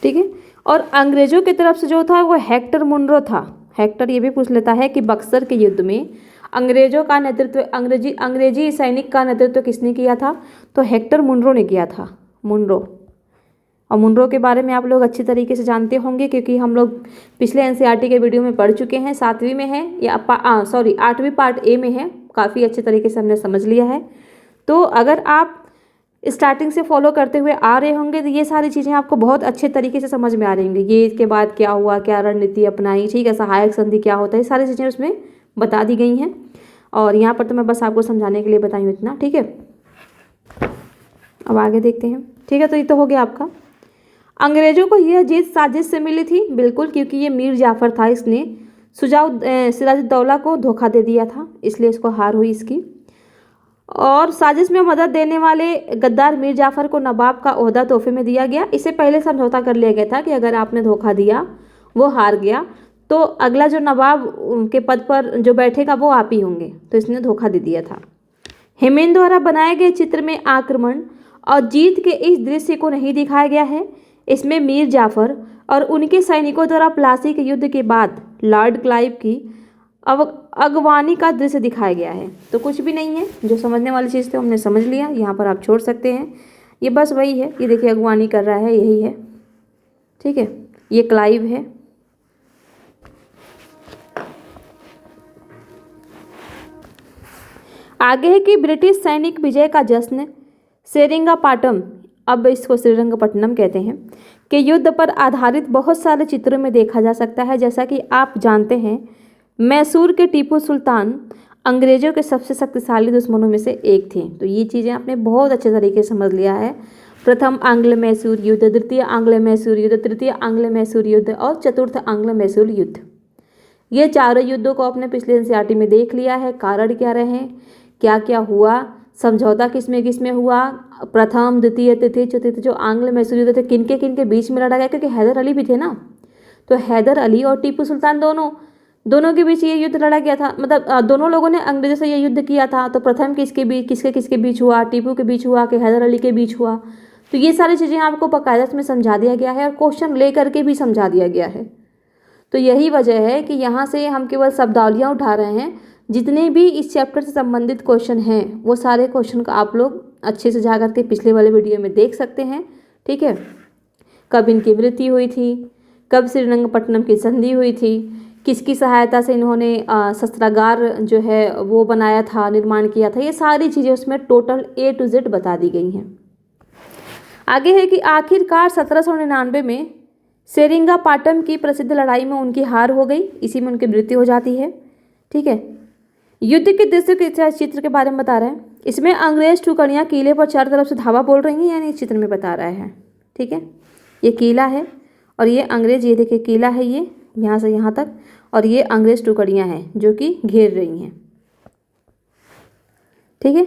ठीक है। और अंग्रेजों की तरफ से जो था वो हेक्टर मुनरो था। हेक्टर ये भी पूछ लेता है कि बक्सर के युद्ध में अंग्रेजों का नेतृत्व, अंग्रेजी सैनिक का नेतृत्व किसने किया था? तो हेक्टर मुनरो ने किया था, मुनरो। और मुनरो के बारे में आप लोग अच्छी तरीके से जानते होंगे क्योंकि हम लोग पिछले एनसीईआरटी के वीडियो में पढ़ चुके हैं। 7वीं में है या 8वीं पार्ट ए में है, काफ़ी अच्छे तरीके से हमने समझ लिया है। तो अगर आप स्टार्टिंग से फॉलो करते हुए आ रहे होंगे तो ये सारी चीज़ें आपको बहुत अच्छे तरीके से समझ में आ रही होंगी। ये इसके बाद क्या हुआ, क्या रणनीति अपनाई, ठीक है, सहायक संधि क्या होता है, सारी चीज़ें उसमें बता दी गई हैं। और यहाँ पर तो मैं बस आपको समझाने के लिए बताई हूँ इतना, ठीक है। अब आगे देखते हैं, ठीक है। तो ये तो हो गया आपका। अंग्रेजों को यह जीत साजिश से मिली थी, बिल्कुल, क्योंकि ये मीर जाफ़र था, इसने सिराजुद्दौला को धोखा दे दिया था, इसलिए इसको हार हुई इसकी। और साजिश में मदद देने वाले गद्दार मीर जाफ़र को नवाब का ओहदा तोहफे में दिया गया। इससे पहले समझौता कर लिया गया था कि अगर आपने धोखा दिया, वो हार गया, तो अगला जो नवाब के पद पर जो बैठेगा वो आप ही होंगे, तो इसने धोखा दे दिया था। हेमेन द्वारा बनाए गए चित्र में आक्रमण और जीत के इस दृश्य को नहीं दिखाया गया है। इसमें मीर जाफ़र और उनके सैनिकों द्वारा प्लासी के युद्ध के बाद लॉर्ड क्लाइव की अगवानी का दृश्य दिखाया गया है। तो कुछ भी नहीं है, जो समझने वाली चीज़ थी हमने समझ लिया, यहाँ पर आप छोड़ सकते हैं। ये बस वही है, ये देखिए अगवानी कर रहा है, यही है, ठीक है, ये क्लाइव है। आगे है कि ब्रिटिश सैनिक विजय का जश्न सेरिंगापाटम, अब इसको श्रीरंगपट्टनम कहते हैं, के युद्ध पर आधारित बहुत सारे चित्रों में देखा जा सकता है। जैसा कि आप जानते हैं, मैसूर के टीपू सुल्तान अंग्रेजों के सबसे शक्तिशाली दुश्मनों में से एक थे। तो ये चीज़ें आपने बहुत अच्छे तरीके से समझ लिया है। प्रथम आंग्ल मैसूर युद्ध, द्वितीय आंग्ल मैसूर युद्ध, तृतीय आंग्ल मैसूर युद्ध और चतुर्थ आंग्ल मैसूर युद्ध, ये चारों युद्धों को आपने पिछले एनसीईआरटी में देख लिया है। कारण क्या रहे, क्या क्या हुआ, समझौता किसमें हुआ, प्रथम, द्वितीय, तृतीय, चतुर्थ जो आंग्ल मैसूर युद्ध थे किनके बीच में लड़ा गया, क्योंकि हैदर अली भी थे ना। तो हैदर अली और टीपू सुल्तान दोनों के बीच ये युद्ध लड़ा गया था। मतलब दोनों लोगों ने अंग्रेजों से ये युद्ध किया था। तो प्रथम किसके बीच हुआ, टीपू के बीच हुआ कि हैदर अली के बीच हुआ। तो ये सारी चीज़ें आपको बाकायदा में समझा दिया गया है और क्वेश्चन ले करके भी समझा दिया गया है। तो यही वजह है कि यहाँ से हम केवल शब्दावलियाँ उठा रहे हैं। जितने भी इस चैप्टर से संबंधित क्वेश्चन हैं वो सारे क्वेश्चन का आप लोग अच्छे से जा करके पिछले वाले वीडियो में देख सकते हैं, ठीक है। कब इनकी मृत्यु हुई थी, कब श्रीरंगपट्टनम की संधि हुई थी, किसकी सहायता से इन्होंने शस्त्रागार जो है वो बनाया था, निर्माण किया था, ये सारी चीज़ें उसमें टोटल A to Z बता दी गई हैं। आगे है कि आखिरकार 1799 में सेरिंगापाटम की प्रसिद्ध लड़ाई में उनकी हार हो गई, इसी में उनकी मृत्यु हो जाती है, ठीक है। युद्ध के दृश्य के चित्र के बारे में बता रहे हैं। इसमें अंग्रेज टुकड़ियाँ किले पर चारों तरफ से धावा बोल रही हैं, यानी इस चित्र में बता रहा है, ठीक है। ये किला है और ये अंग्रेज, ये देखिए किला है, ये यहाँ से यहाँ तक, और ये अंग्रेज टुकड़ियाँ हैं जो कि घेर रही हैं, ठीक है।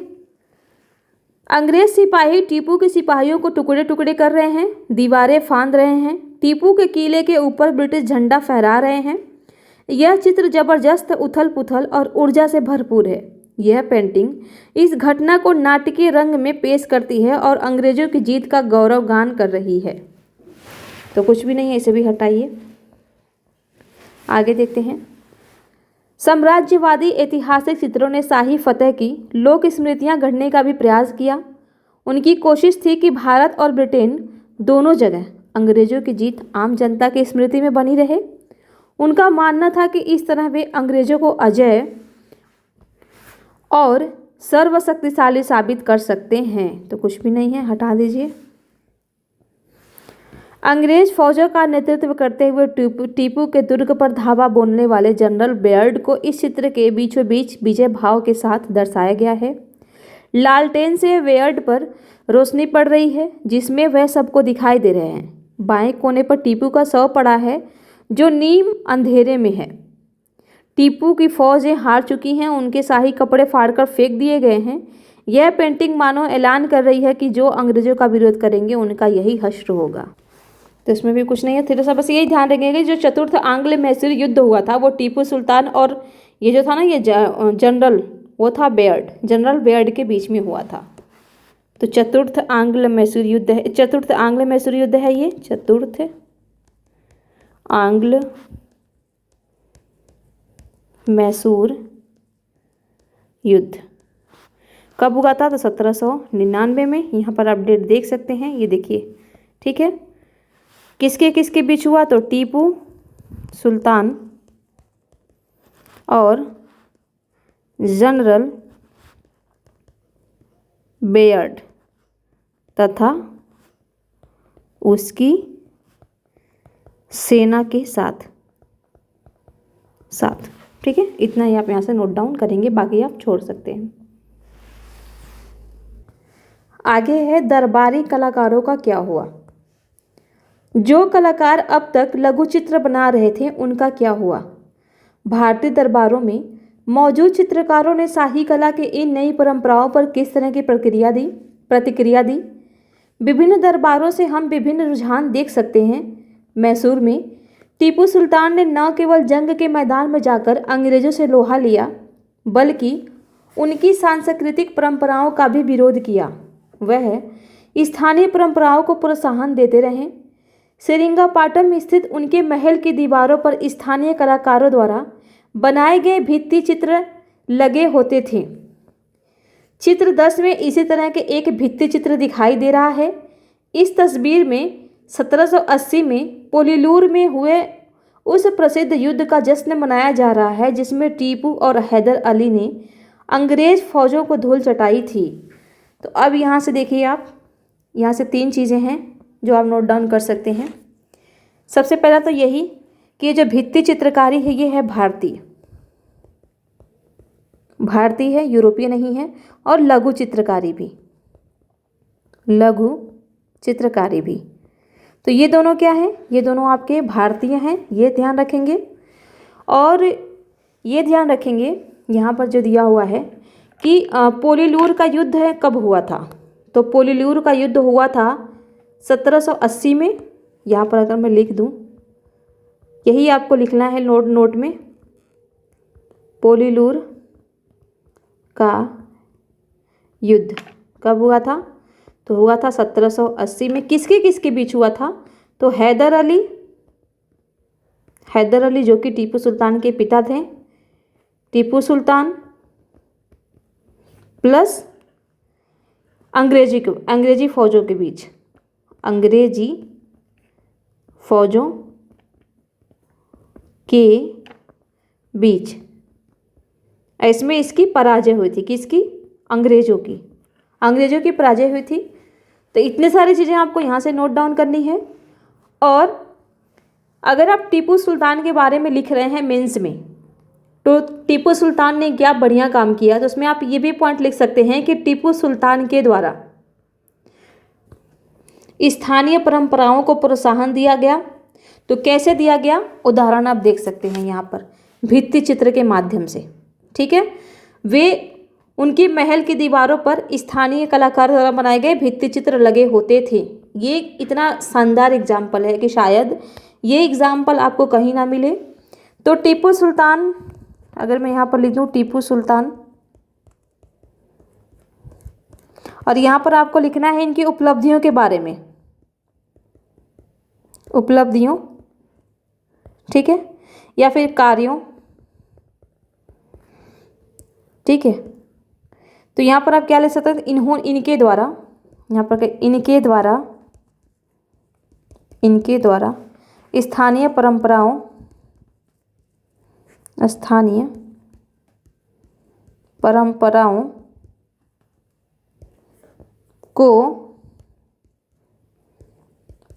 अंग्रेज सिपाही टीपू के सिपाहियों को टुकड़े टुकड़े कर रहे हैं, दीवारें फांद रहे हैं, टीपू के किले के ऊपर ब्रिटिश झंडा फहरा रहे हैं। यह चित्र जबरदस्त उथल पुथल और ऊर्जा से भरपूर है। यह पेंटिंग इस घटना को नाटकीय रंग में पेश करती है और अंग्रेजों की जीत का गौरव गान कर रही है। तो कुछ भी नहीं है, इसे भी हटाइए। आगे देखते हैं। साम्राज्यवादी ऐतिहासिक चित्रों ने शाही फतह की लोक स्मृतियां गढ़ने का भी प्रयास किया। उनकी कोशिश थी कि भारत और ब्रिटेन दोनों जगह अंग्रेजों की जीत आम जनता की स्मृति में बनी रहे। उनका मानना था कि इस तरह वे अंग्रेजों को अजय और सर्वशक्तिशाली साबित कर सकते हैं। तो कुछ भी नहीं है, हटा दीजिए। अंग्रेज फौजों का नेतृत्व करते हुए टीपू के दुर्ग पर धावा बोलने वाले जनरल बेयर्ड को इस चित्र के बीचों बीच विजय भाव के साथ दर्शाया गया है। लालटेन से बेयर्ड पर रोशनी पड़ रही है जिसमें वह सबको दिखाई दे रहे हैं। बाएं कोने पर टीपू का शव पड़ा है जो नीम अंधेरे में है। टीपू की फौजें हार चुकी हैं, उनके शाही कपड़े फाड़कर फेंक दिए गए हैं। यह पेंटिंग मानो ऐलान कर रही है कि जो अंग्रेजों का विरोध करेंगे उनका यही हश्र होगा। तो इसमें भी कुछ नहीं है, थोड़ा सा बस यही ध्यान रखेंगे जो चतुर्थ आंग्ल मैसूर युद्ध हुआ था वो टीपू सुल्तान और ये जो था ना ये जनरल वो था बेयर्ड, जनरल बेयर्ड के बीच में हुआ था। तो चतुर्थ आंग्ल मैसूर युद्ध है, चतुर्थ आंग्ल मैसूर युद्ध है ये, चतुर्थ आंग्ल मैसूर युद्ध कब हुआ था? तो 1799 में। यहाँ पर अपडेट देख सकते हैं, ये देखिए, ठीक है। किसके किसके बीच हुआ? तो टीपू सुल्तान और जनरल बेयर्ड तथा उसकी सेना के साथ। ठीक है, इतना ही आप यहाँ से नोट डाउन करेंगे, बाकी आप छोड़ सकते हैं। आगे है दरबारी कलाकारों का क्या हुआ। जो कलाकार अब तक लघु चित्र बना रहे थे उनका क्या हुआ। भारतीय दरबारों में मौजूद चित्रकारों ने शाही कला के इन नई परंपराओं पर किस तरह की प्रतिक्रिया दी। विभिन्न दरबारों से हम विभिन्न रुझान देख सकते हैं। मैसूर में टीपू सुल्तान ने न केवल जंग के मैदान में जाकर अंग्रेजों से लोहा लिया बल्कि उनकी सांस्कृतिक परंपराओं का भी विरोध किया। वह स्थानीय परंपराओं को प्रोत्साहन देते रहे। सेरिंगापाटम स्थित उनके महल की दीवारों पर स्थानीय कलाकारों द्वारा बनाए गए भित्ति चित्र लगे होते थे। चित्र 10 में इसी तरह के एक भित्ति चित्र दिखाई दे रहा है। इस तस्वीर में 1780 में पोलीलूर में हुए उस प्रसिद्ध युद्ध का जश्न मनाया जा रहा है जिसमें टीपू और हैदर अली ने अंग्रेज फौजों को धूल चटाई थी। तो अब यहाँ से देखिए, आप यहाँ से 3 चीज़ें हैं जो आप नोट डाउन कर सकते हैं। सबसे पहला तो यही कि जो भित्ति चित्रकारी है ये है भारतीय है, यूरोपीय नहीं है। और लघु चित्रकारी भी, तो ये दोनों क्या है? ये दोनों आपके भारतीय हैं, ये ध्यान रखेंगे। और ये ध्यान रखेंगे यहाँ पर जो दिया हुआ है कि पोलीलूर का युद्ध है कब हुआ था। तो पोलीलूर का युद्ध हुआ था 1780 में। यहाँ पर अगर मैं लिख दूँ, यही आपको लिखना है नोट में। पोलीलूर का युद्ध कब हुआ था? तो हुआ था 1780 में। किसके बीच हुआ था? तो हैदर अली जो कि टीपू सुल्तान के पिता थे, टीपू सुल्तान प्लस अंग्रेजी फौजों के बीच, अंग्रेजी फौजों के बीच। इसमें इसकी पराजय हुई थी, किसकी? अंग्रेजों की पराजय हुई थी। तो इतने सारी चीज़ें आपको यहाँ से नोट डाउन करनी है। और अगर आप टीपू सुल्तान के बारे में लिख रहे हैं मेंस में, तो टीपू सुल्तान ने क्या बढ़िया काम किया, तो उसमें आप ये भी पॉइंट लिख सकते हैं कि टीपू सुल्तान के द्वारा स्थानीय परंपराओं को प्रोत्साहन दिया गया। तो कैसे दिया गया? उदाहरण आप देख सकते हैं यहाँ पर भित्ति चित्र के माध्यम से। ठीक है, वे उनकी महल की दीवारों पर स्थानीय कलाकार द्वारा बनाए गए भित्ति चित्र लगे होते थे। ये इतना शानदार एग्जाम्पल है कि शायद ये एग्जाम्पल आपको कहीं ना मिले। तो टीपू सुल्तान, अगर मैं यहाँ पर लिख दूँ टीपू सुल्तान, और यहाँ पर आपको लिखना है इनकी उपलब्धियों के बारे में, उपलब्धियों, ठीक है, या फिर कार्यों। ठीक है, तो यहाँ पर आप क्या लिख सकते हैं? इनके द्वारा, यहाँ पर इनके द्वारा स्थानीय परंपराओं को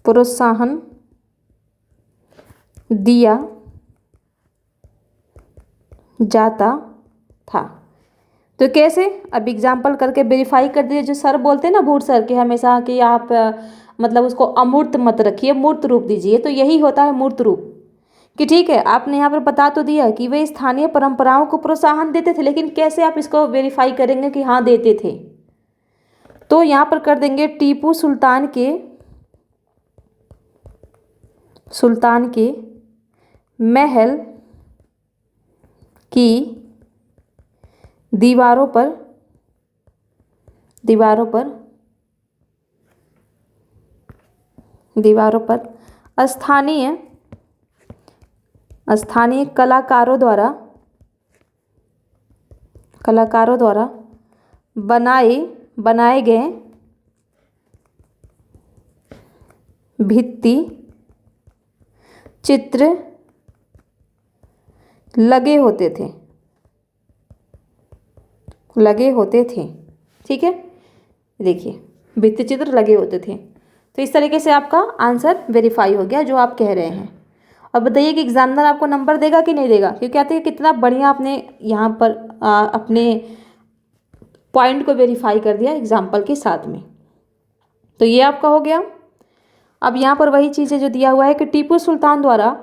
प्रोत्साहन दिया जाता था। तो कैसे, अब एग्जाम्पल करके वेरीफाई कर दीजिए। जो सर बोलते हैं ना भूट सर के हमेशा कि आप मतलब उसको अमूर्त मत रखिए, मूर्त रूप दीजिए, तो यही होता है मूर्त रूप। कि ठीक है, आपने यहाँ पर बता तो दिया कि वे स्थानीय परंपराओं को प्रोत्साहन देते थे, लेकिन कैसे आप इसको वेरीफाई करेंगे कि हाँ देते थे। तो यहाँ पर कर देंगे टीपू सुल्तान के महल की दीवारों पर स्थानीय कलाकारों द्वारा बनाए गए भित्ति चित्र लगे होते थे। ठीक है, देखिए भित्ति चित्र लगे होते थे। तो इस तरीके से आपका आंसर वेरीफाई हो गया जो आप कह रहे हैं। अब बताइए कि एग्जामिनर आपको नंबर देगा कि नहीं देगा, क्योंकि कहते हैं कितना बढ़िया आपने यहाँ पर अपने पॉइंट को वेरीफाई कर दिया एग्जाम्पल के साथ में। तो ये आपका हो गया। अब यहाँ पर वही चीज़ें जो दिया हुआ है कि टीपू सुल्तान द्वारा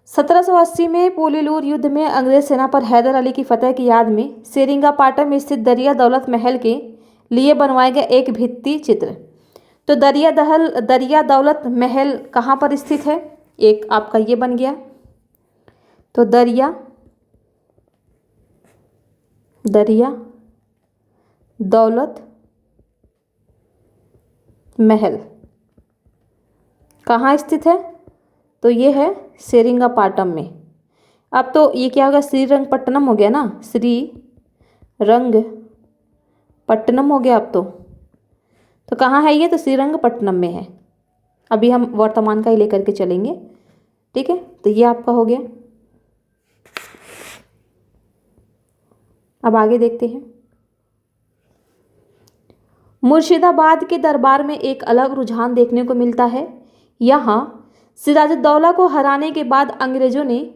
1780 में पोलीलूर युद्ध में अंग्रेज सेना पर हैदर अली की फतह की याद में सेरिंगापाटम में स्थित दरिया दौलत महल के लिए बनवाया गया एक भित्ति चित्र। तो दरिया दौलत महल कहाँ पर स्थित है, एक आपका ये बन गया। तो दरिया दौलत महल कहाँ स्थित है, तो ये है सेरिंगापाटम में। अब तो ये क्या होगा, श्रीरंगपट्टनम हो गया ना, श्रीरंगपट्टनम हो गया अब तो कहाँ है ये, तो श्रीरंगपट्टनम में है। अभी हम वर्तमान का ही लेकर के चलेंगे। ठीक है, तो ये आपका हो गया। अब आगे देखते हैं। मुर्शिदाबाद के दरबार में एक अलग रुझान देखने को मिलता है। यहाँ सिराजुद्दौला को हराने के बाद अंग्रेजों ने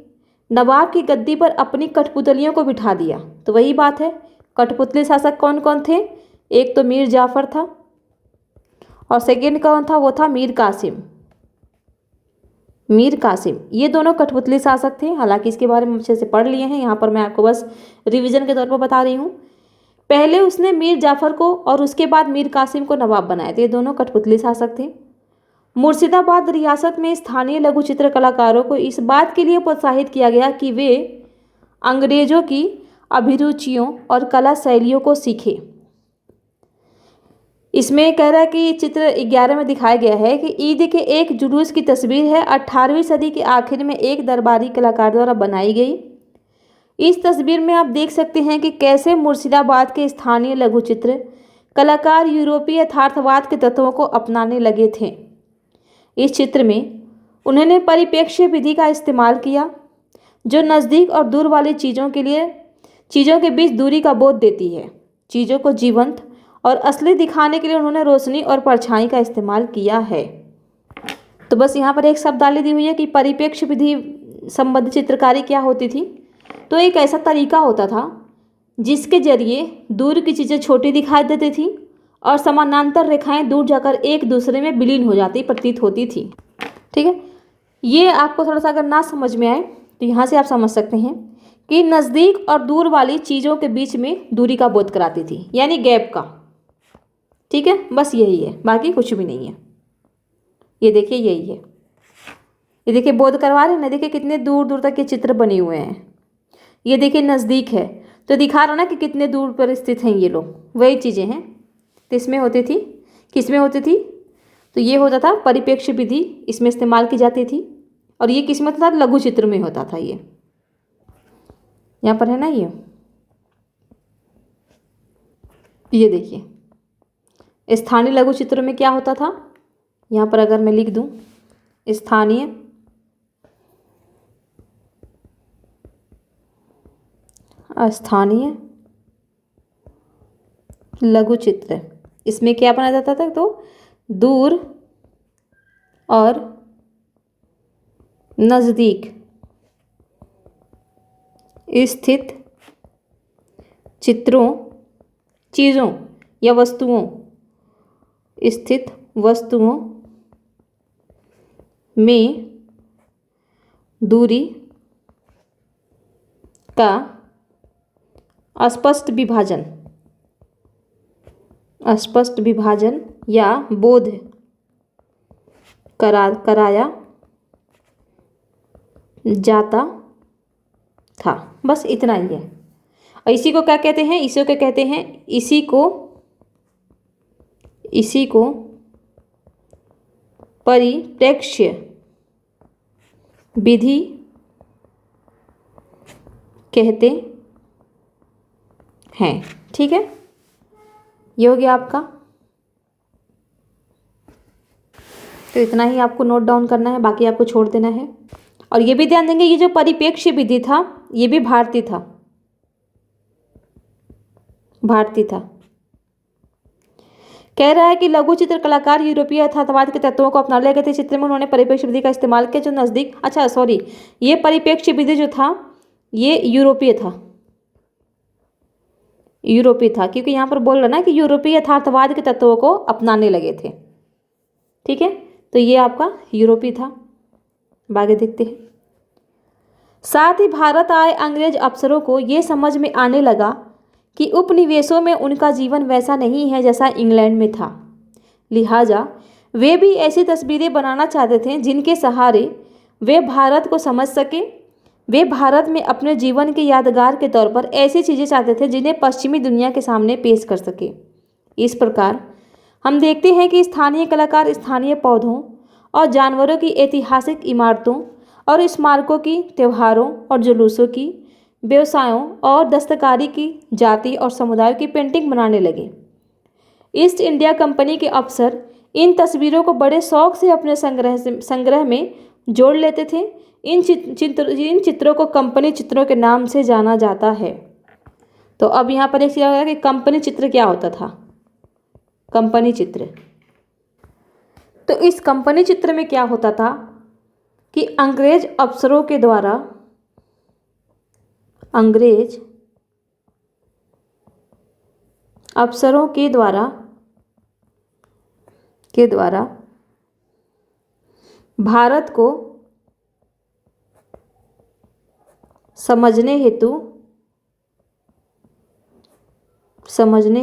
नवाब की गद्दी पर अपनी कठपुतलियों को बिठा दिया। तो वही बात है, कठपुतली शासक कौन कौन थे, एक तो मीर जाफ़र था और सेकेंड कौन था, वो था मीर कासिम। ये दोनों कठपुतली शासक थे। हालांकि इसके बारे में अच्छे से पढ़ लिए हैं, यहाँ पर मैं आपको बस रिवीजन के तौर पर बता रही हूँ। पहले उसने मीर जाफ़र को और उसके बाद मीर कासिम को नवाब बनाया। तो ये दोनों कठपुतली शासक थे। मुर्शिदाबाद रियासत में स्थानीय लघु चित्र कलाकारों को इस बात के लिए प्रोत्साहित किया गया कि वे अंग्रेजों की अभिरुचियों और कला शैलियों को सीखें। इसमें कह रहा है कि चित्र 11 में दिखाया गया है कि ईद के एक जुलूस की तस्वीर है। 18वीं सदी के आखिर में एक दरबारी कलाकार द्वारा बनाई गई। इस तस्वीर में आप देख सकते हैं कि कैसे मुर्शिदाबाद के स्थानीय लघु चित्र कलाकार यूरोपीय यथार्थवाद के तत्वों को अपनाने लगे थे। इस चित्र में उन्होंने परिप्रेक्ष्य विधि का इस्तेमाल किया, जो नज़दीक और दूर वाली चीज़ों के बीच दूरी का बोध देती है। चीज़ों को जीवंत और असली दिखाने के लिए उन्होंने रोशनी और परछाई का इस्तेमाल किया है। तो बस यहाँ पर एक शब्दावली दी हुई है कि परिप्रेक्ष्य विधि संबंधित चित्रकारी क्या होती थी। तो एक ऐसा तरीका होता था जिसके जरिए दूर की चीज़ें छोटी दिखाई देती थी और समानांतर रेखाएं दूर जाकर एक दूसरे में विलीन हो जाती प्रतीत होती थी। ठीक है, ये आपको थोड़ा सा अगर ना समझ में आए तो यहाँ से आप समझ सकते हैं कि नज़दीक और दूर वाली चीज़ों के बीच में दूरी का बोध कराती थी, यानी गैप का। ठीक है, बस यही है, बाकी कुछ भी नहीं है। ये देखिए यही है, ये देखिए बोध करवा रहे हैं ना, देखिए कितने दूर दूर तक ये चित्र बने हुए हैं। ये देखिए नज़दीक है तो दिखा रहा ना कि कितने दूर पर स्थित हैं ये लोग, वही चीज़ें हैं। तो इसमें होती थी, किसमें होती थी, तो ये होता था परिप्रेक्ष्य विधि, इसमें इस्तेमाल की जाती थी। और ये किस में होता था, लघु चित्र में होता था। ये यहाँ पर है ना, ये देखिए स्थानीय लघु चित्र में क्या होता था। यहाँ पर अगर मैं लिख दूँ स्थानीय लघु चित्र, इसमें क्या बनाया जाता था, तो दूर और नज़दीक स्थित चित्रों, चीज़ों या वस्तुओं, स्थित वस्तुओं में दूरी का स्पष्ट विभाजन या बोध कराया जाता था। बस इतना ही है। और इसी को क्या कहते हैं? इसी को परिप्रेक्ष्य विधि कहते हैं। ठीक है, ये हो गया आपका। तो इतना ही आपको नोट डाउन करना है, बाकी आपको छोड़ देना है। और ये भी ध्यान देंगे, ये जो परिप्रेक्ष्य विधि था ये भी भारतीय था। कह रहा है कि लघु चित्र कलाकार यूरोपीय यथार्थवाद के तत्वों को अपना ले गए थे। चित्र में उन्होंने परिप्रेक्ष्य विधि का इस्तेमाल किया जो नज़दीक, ये परिप्रेक्ष्य विधि जो था ये यूरोपीय था, क्योंकि यहाँ पर बोल रहा ना कि यूरोपीय यथार्थवाद के तत्वों को अपनाने लगे थे। ठीक है, तो ये आपका यूरोपीय था। आगे देखते हैं। साथ ही भारत आए अंग्रेज अफसरों को ये समझ में आने लगा कि उपनिवेशों में उनका जीवन वैसा नहीं है जैसा इंग्लैंड में था। लिहाजा वे भी ऐसी तस्वीरें बनाना चाहते थे जिनके सहारे वे भारत को समझ सके। वे भारत में अपने जीवन के यादगार के तौर पर ऐसी चीज़ें चाहते थे जिन्हें पश्चिमी दुनिया के सामने पेश कर सके। इस प्रकार हम देखते हैं कि स्थानीय कलाकार स्थानीय पौधों और जानवरों की ऐतिहासिक इमारतों और स्मारकों की, त्योहारों और जुलूसों की, व्यवसायों और दस्तकारी की, जाति और समुदायों की पेंटिंग बनाने लगे। ईस्ट इंडिया कंपनी के अफसर इन तस्वीरों को बड़े शौक से अपने संग्रह में जोड़ लेते थे। इन चित्रों को कंपनी चित्रों के नाम से जाना जाता है। तो अब यहाँ पर एक चीज़ होगा कि कंपनी चित्र क्या होता था। कंपनी चित्र, तो इस कंपनी चित्र में क्या होता था कि अंग्रेज अफसरों के द्वारा भारत को समझने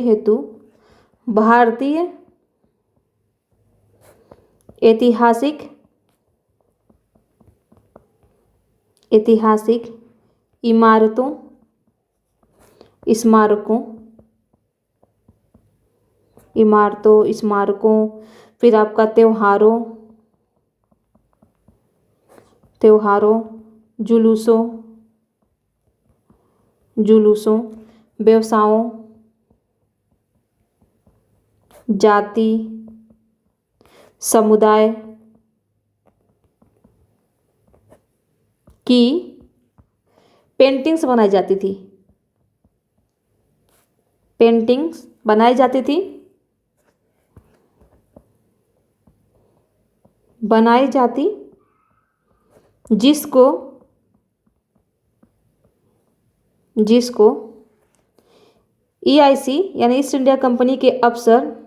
हेतु भारतीय ऐतिहासिक इमारतों, स्मारकों, फिर आपका त्योहारों, जुलूसों, व्यवसायों, जाति, समुदाय की पेंटिंग्स बनाई जाती थी। जिसको EIC यानी ईस्ट इंडिया कंपनी के अफसर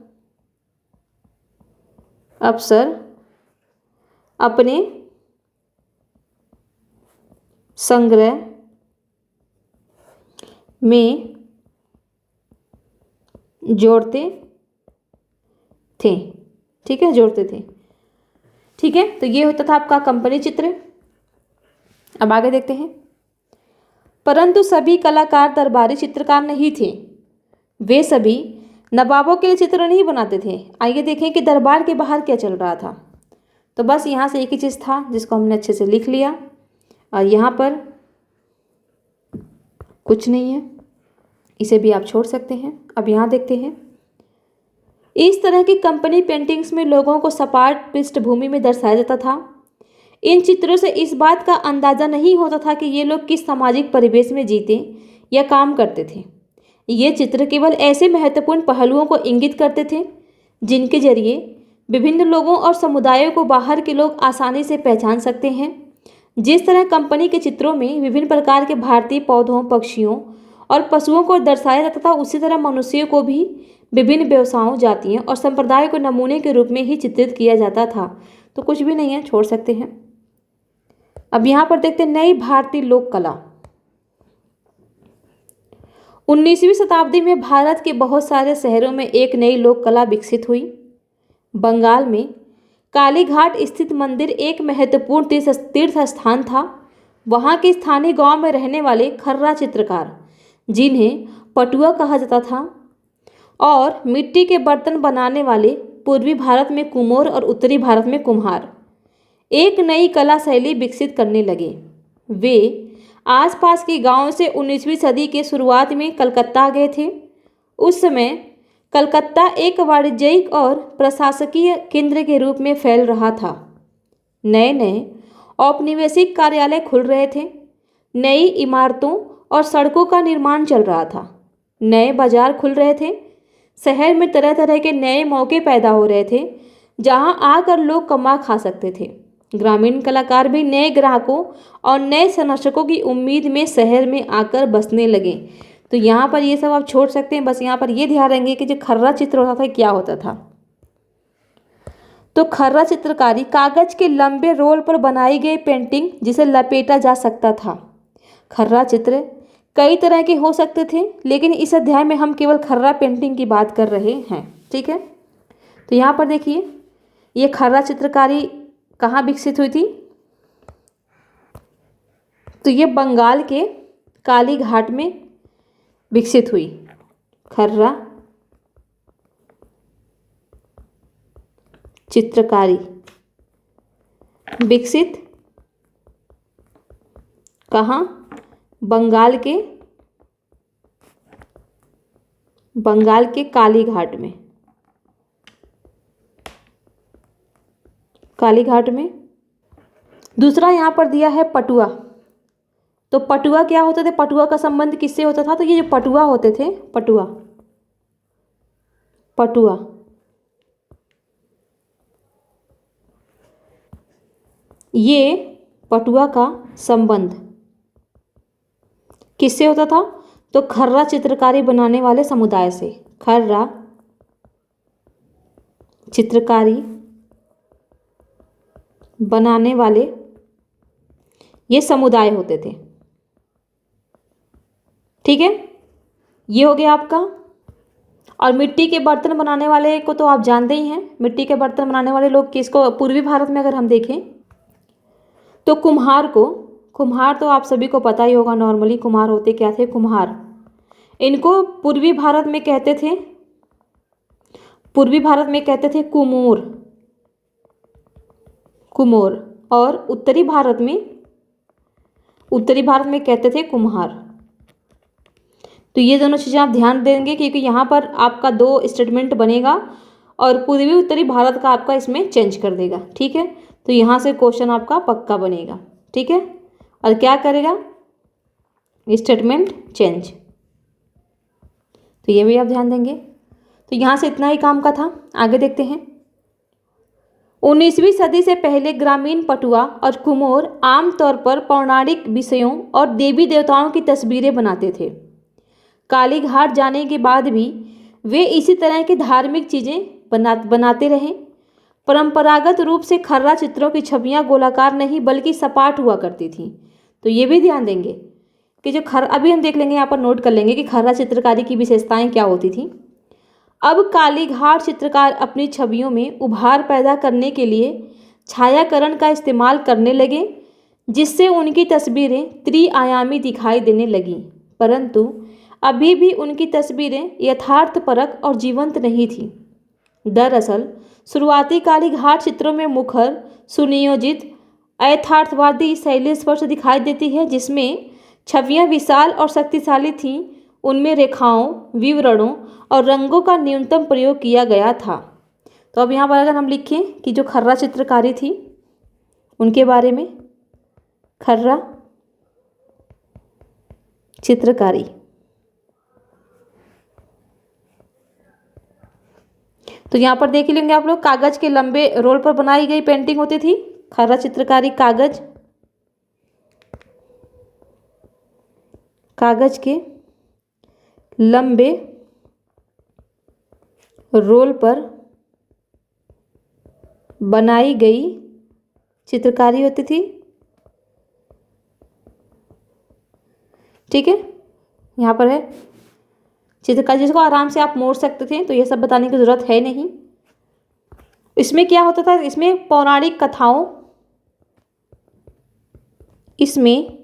अपने संग्रह में जोड़ते थे। ठीक है, जोड़ते थे। ठीक है, तो ये होता था आपका कंपनी चित्र। अब आगे देखते हैं। परंतु सभी कलाकार दरबारी चित्रकार नहीं थे। वे सभी नवाबों के लिए चित्र नहीं बनाते थे। आइए देखें कि दरबार के बाहर क्या चल रहा था। तो बस यहाँ से एक ही चीज़ था जिसको हमने अच्छे से लिख लिया, और यहाँ पर कुछ नहीं है, इसे भी आप छोड़ सकते हैं। अब यहाँ देखते हैं। इस तरह की कंपनी पेंटिंग्स में लोगों को सपाट पृष्ठभूमि में दर्शाया जाता था। इन चित्रों से इस बात का अंदाज़ा नहीं होता था कि ये लोग किस सामाजिक परिवेश में जीते या काम करते थे। ये चित्र केवल ऐसे महत्वपूर्ण पहलुओं को इंगित करते थे जिनके जरिए विभिन्न लोगों और समुदायों को बाहर के लोग आसानी से पहचान सकते हैं। जिस तरह कंपनी के चित्रों में विभिन्न प्रकार के भारतीय पौधों, पक्षियों और पशुओं को दर्शाया जाता था, उसी तरह मनुष्यों को भी विभिन्न व्यवसायों, जातियों और संप्रदायों को नमूने के रूप में ही चित्रित किया जाता था। तो कुछ भी नहीं है, छोड़ सकते हैं। अब यहाँ पर देखते हैं नई भारतीय लोक कला। 19वीं शताब्दी में भारत के बहुत सारे शहरों में एक नई लोक कला विकसित हुई। बंगाल में कालीघाट स्थित मंदिर एक महत्वपूर्ण तीर्थ स्थान था। वहाँ के स्थानीय गांव में रहने वाले खर्रा चित्रकार, जिन्हें पटुआ कहा जाता था, और मिट्टी के बर्तन बनाने वाले पूर्वी भारत में कुमोर और उत्तरी भारत में कुम्हार एक नई कला शैली विकसित करने लगे। वे आसपास के गांवों से 19वीं सदी के शुरुआत में कलकत्ता गए थे। उस समय कलकत्ता एक वाणिज्यिक और प्रशासकीय केंद्र के रूप में फैल रहा था। नए नए औपनिवेशिक कार्यालय खुल रहे थे, नई इमारतों और सड़कों का निर्माण चल रहा था, नए बाजार खुल रहे थे, शहर में तरह तरह के नए मौके पैदा हो रहे थे जहां आकर लोग कमा खा सकते थे। ग्रामीण कलाकार भी नए ग्राहकों और नए संदर्शकों की उम्मीद में शहर में आकर बसने लगे। तो यहाँ पर ये सब आप छोड़ सकते हैं, बस यहाँ पर ये ध्यान रखेंगे कि जो खर्रा चित्र होता था क्या होता था। तो खर्रा चित्रकारी कागज के लंबे रोल पर बनाई गई पेंटिंग जिसे लपेटा जा सकता था। खर्रा चित्र कई तरह के हो सकते थे, लेकिन इस अध्याय में हम केवल खर्रा पेंटिंग की बात कर रहे हैं। ठीक है, तो यहाँ पर देखिए ये खर्रा चित्रकारी कहाँ विकसित हुई थी। तो ये बंगाल के कालीघाट में विकसित हुई। खर्रा चित्रकारी विकसित कहाँ? बंगाल के कालीघाट में। कालीघाट में। दूसरा यहाँ पर दिया है पटुआ। तो पटुआ क्या होते थे? पटुआ का संबंध किससे होता था? तो ये जो पटुआ होते थे, पटुआ ये पटुआ का संबंध किससे होता था? तो खर्रा चित्रकारी बनाने वाले समुदाय से। खर्रा चित्रकारी बनाने वाले ये समुदाय होते थे। ठीक है, ये हो गया आपका। और मिट्टी के बर्तन बनाने वाले को तो आप जानते ही हैं। मिट्टी के बर्तन बनाने वाले लोग किसको? पूर्वी भारत में अगर हम देखें तो कुम्हार तो आप सभी को पता ही होगा। नॉर्मली कुम्हार होते क्या थे? कुम्हार। इनको पूर्वी भारत में कहते थे कुमोर, और उत्तरी भारत में कहते थे कुम्हार। तो ये दोनों चीज़ें आप ध्यान देंगे, क्योंकि यहाँ पर आपका 2 स्टेटमेंट बनेगा और पूर्वी उत्तरी भारत का आपका इसमें चेंज कर देगा। ठीक है, तो यहाँ से क्वेश्चन आपका पक्का बनेगा। ठीक है, और क्या करेगा? Statement change. तो ये भी आप ध्यान देंगे। तो यहाँ से इतना ही काम का था। आगे देखते हैं। 19वीं सदी से पहले ग्रामीण पटुआ और कुमोर आमतौर पर पौराणिक विषयों और देवी देवताओं की तस्वीरें बनाते थे। कालीघाट जाने के बाद भी वे इसी तरह की धार्मिक चीज़ें बनाते रहे। परंपरागत रूप से खर्रा चित्रों की छवियां गोलाकार नहीं बल्कि सपाट हुआ करती थीं। तो ये भी ध्यान देंगे कि जो अभी हम देख लेंगे, यहाँ पर नोट कर लेंगे कि खर्रा चित्रकारी की विशेषताएं क्या होती थी। अब कालीघाट चित्रकार अपनी छवियों में उभार पैदा करने के लिए छायाकरण का इस्तेमाल करने लगे, जिससे उनकी तस्वीरें त्रिआयामी दिखाई देने लगीं। परंतु अभी भी उनकी तस्वीरें यथार्थपरक और जीवंत नहीं थीं। दरअसल शुरुआती कालीघाट चित्रों में मुखर सुनियोजित यथार्थवादी शैली स्पष्ट दिखाई देती है, जिसमें छवियां विशाल और शक्तिशाली थीं। उनमें रेखाओं, विवरणों और रंगों का न्यूनतम प्रयोग किया गया था। तो अब यहाँ पर अगर हम लिखें कि जो खर्रा चित्रकारी थी उनके बारे में, खर्रा चित्रकारी, तो यहाँ पर देख लेंगे आप लोग, कागज के लंबे रोल पर बनाई गई पेंटिंग होती थी। खरा चित्रकारी कागज के लंबे रोल पर बनाई गई चित्रकारी होती थी। ठीक है, यहाँ पर है चित्रकारी, जिसको आराम से आप मोड़ सकते थे, तो ये सब बताने की ज़रूरत है नहीं। इसमें क्या होता था, इसमें पौराणिक कथाओं, इसमें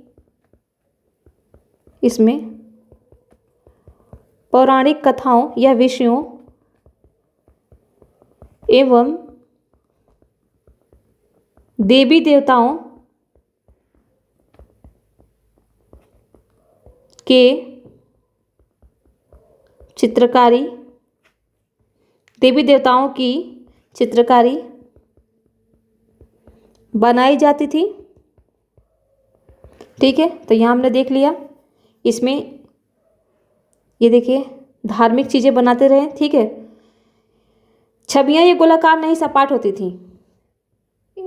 पौराणिक कथाओं या विषयों एवं देवी देवताओं के चित्रकारी, देवी देवताओं की चित्रकारी बनाई जाती थी। ठीक है, तो यहाँ हमने देख लिया। इसमें ये देखिए धार्मिक चीज़ें बनाते रहे। ठीक है, छवियाँ ये गोलाकार नहीं सपाट होती थी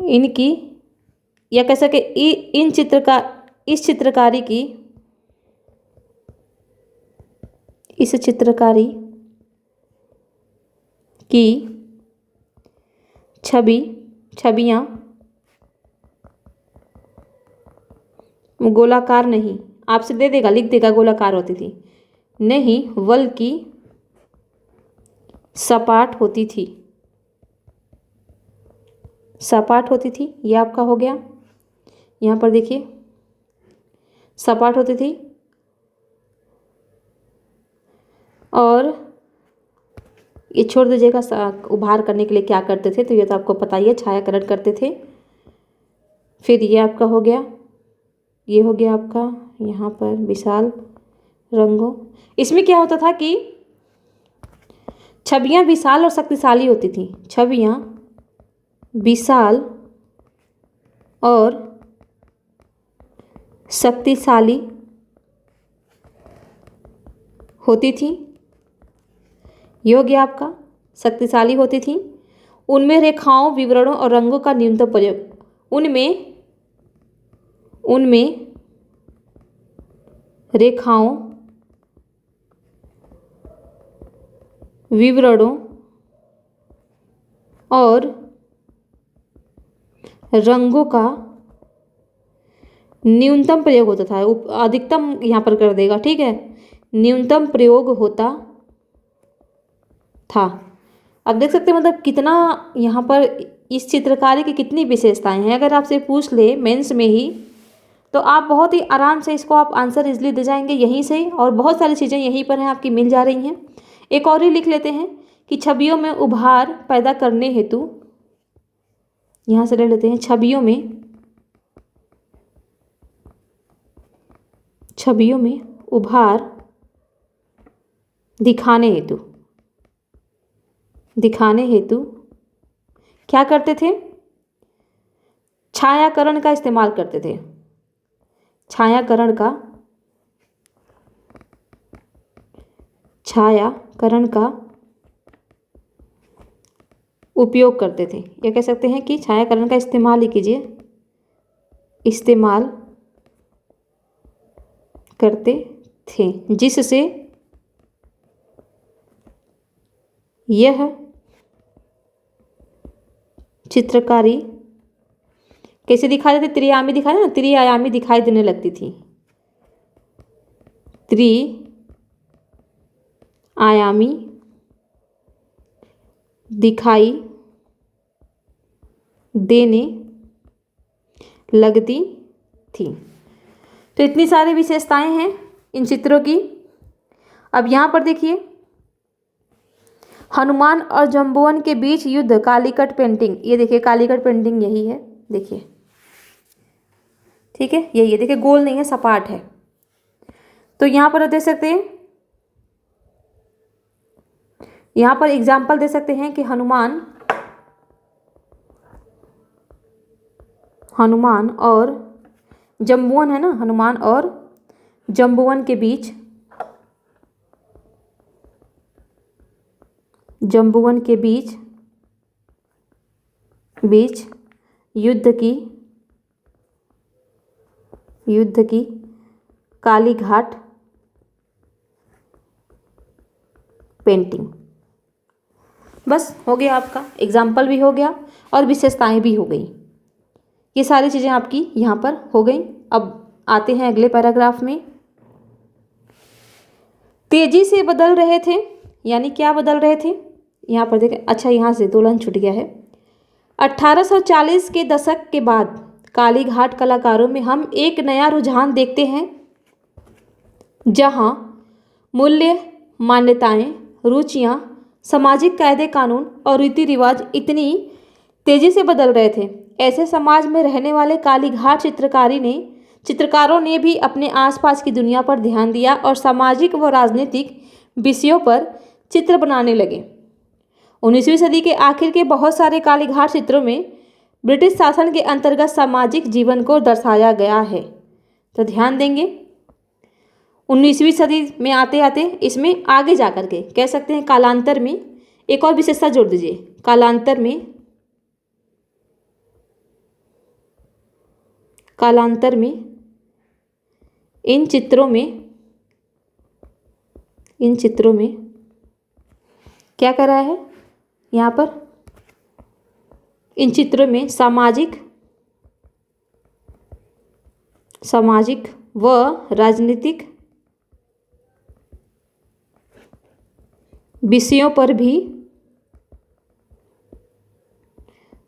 इनकी, या कह सके इस चित्रकारी की छवियाँ गोलाकार नहीं, आपसे दे देगा, लिख देगा गोलाकार होती थी नहीं, बल्कि सपाट होती थी। ये आपका हो गया। यहाँ पर देखिए सपाट होती थी। और ये छोड़ दीजिएगा, उभार करने के लिए क्या करते थे, तो ये तो आपको पता ही है, छायाकरण करते थे। फिर ये आपका हो गया, ये हो गया आपका यहाँ पर विशाल रंगों। इसमें क्या होता था कि छवियाँ विशाल और शक्तिशाली होती थी। छवियाँ विशाल और शक्तिशाली होती थी। ये हो गया आपका, शक्तिशाली होती थी। उनमें रेखाओं, विवरणों और रंगों का न्यूनतम प्रयोग, उनमें रेखाओं, विवरणों और रंगों का न्यूनतम प्रयोग होता था। अधिकतम यहाँ पर कर देगा। ठीक है, न्यूनतम प्रयोग होता था। अब देख सकते हैं मतलब कितना यहाँ पर इस चित्रकारी की कितनी विशेषताएं हैं। अगर आपसे पूछ ले मेंस में ही, तो आप बहुत ही आराम से इसको आप आंसर इजली दे जाएंगे यहीं से, और बहुत सारी चीज़ें यहीं पर हैं, आपकी मिल जा रही हैं। एक और ही लिख लेते हैं कि छवियों में उभार पैदा करने हेतु, यहाँ से ले लेते हैं, छवियों में उभार दिखाने हेतु क्या करते थे, छायाकरण का इस्तेमाल करते थे। छायाकरण का उपयोग करते थे। या कह सकते हैं कि छायाकरण का इस्तेमाल ही कीजिए, इस्तेमाल करते थे, जिससे यह चित्रकारी कैसे दिखाई देती, त्रिआयामी दिखाई देने लगती थी। त्रिआयामी दिखाई देने लगती थी। तो इतनी सारी विशेषताएं हैं इन चित्रों की। अब यहाँ पर देखिए, हनुमान और जम्बुवन के बीच युद्ध, कालीकट पेंटिंग। ये देखिए कालीकट पेंटिंग यही है, देखिए। ठीक है, यही है, देखिए गोल नहीं है, सपाट है। तो यहाँ पर देख सकते हैं, यहाँ पर एग्जाम्पल दे सकते हैं कि हनुमान और जम्बुवन है ना, हनुमान और जम्बुवन के बीच जम्बुवन के बीच बीच युद्ध की काली घाट पेंटिंग। बस हो गया, आपका एग्जाम्पल भी हो गया और विशेषताएं भी हो गई। ये सारी चीज़ें आपकी यहाँ पर हो गई। अब आते हैं अगले पैराग्राफ में। तेजी से बदल रहे थे, यानी क्या बदल रहे थे यहाँ पर देखें। अच्छा, यहाँ से 2 लाइन छूट गया है। 1840 के दशक के बाद काली घाट कलाकारों में हम एक नया रुझान देखते हैं, जहाँ मूल्य, मान्यताएं, रुचियाँ, सामाजिक कायदे कानून और रीति रिवाज इतनी तेजी से बदल रहे थे। ऐसे समाज में रहने वाले काली घाट चित्रकारों ने भी अपने आसपास की दुनिया पर ध्यान दिया और सामाजिक व राजनीतिक विषयों पर चित्र बनाने लगे। 19वीं सदी के आखिर के बहुत सारे काली घाट चित्रों में ब्रिटिश शासन के अंतर्गत सामाजिक जीवन को दर्शाया गया है। तो ध्यान देंगे, 19वीं सदी में आते आते इसमें आगे जाकर के कह सकते हैं कालांतर में एक और विशेषता जोड़ दीजिए। कालांतर में इन चित्रों में क्या कर रहा है यहाँ पर, इन चित्रों में सामाजिक व राजनीतिक विषयों पर भी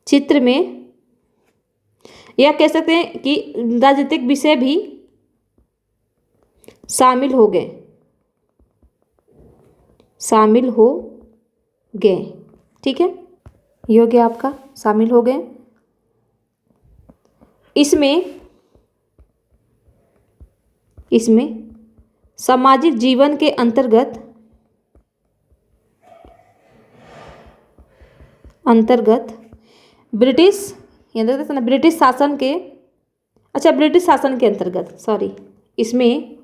चित्र में, या कह सकते हैं कि राजनीतिक विषय भी शामिल हो गए। ठीक है, ये हो गया आपका शामिल हो गए। इसमें सामाजिक जीवन के अंतर्गत ब्रिटिश शासन के अंतर्गत, सॉरी, इसमें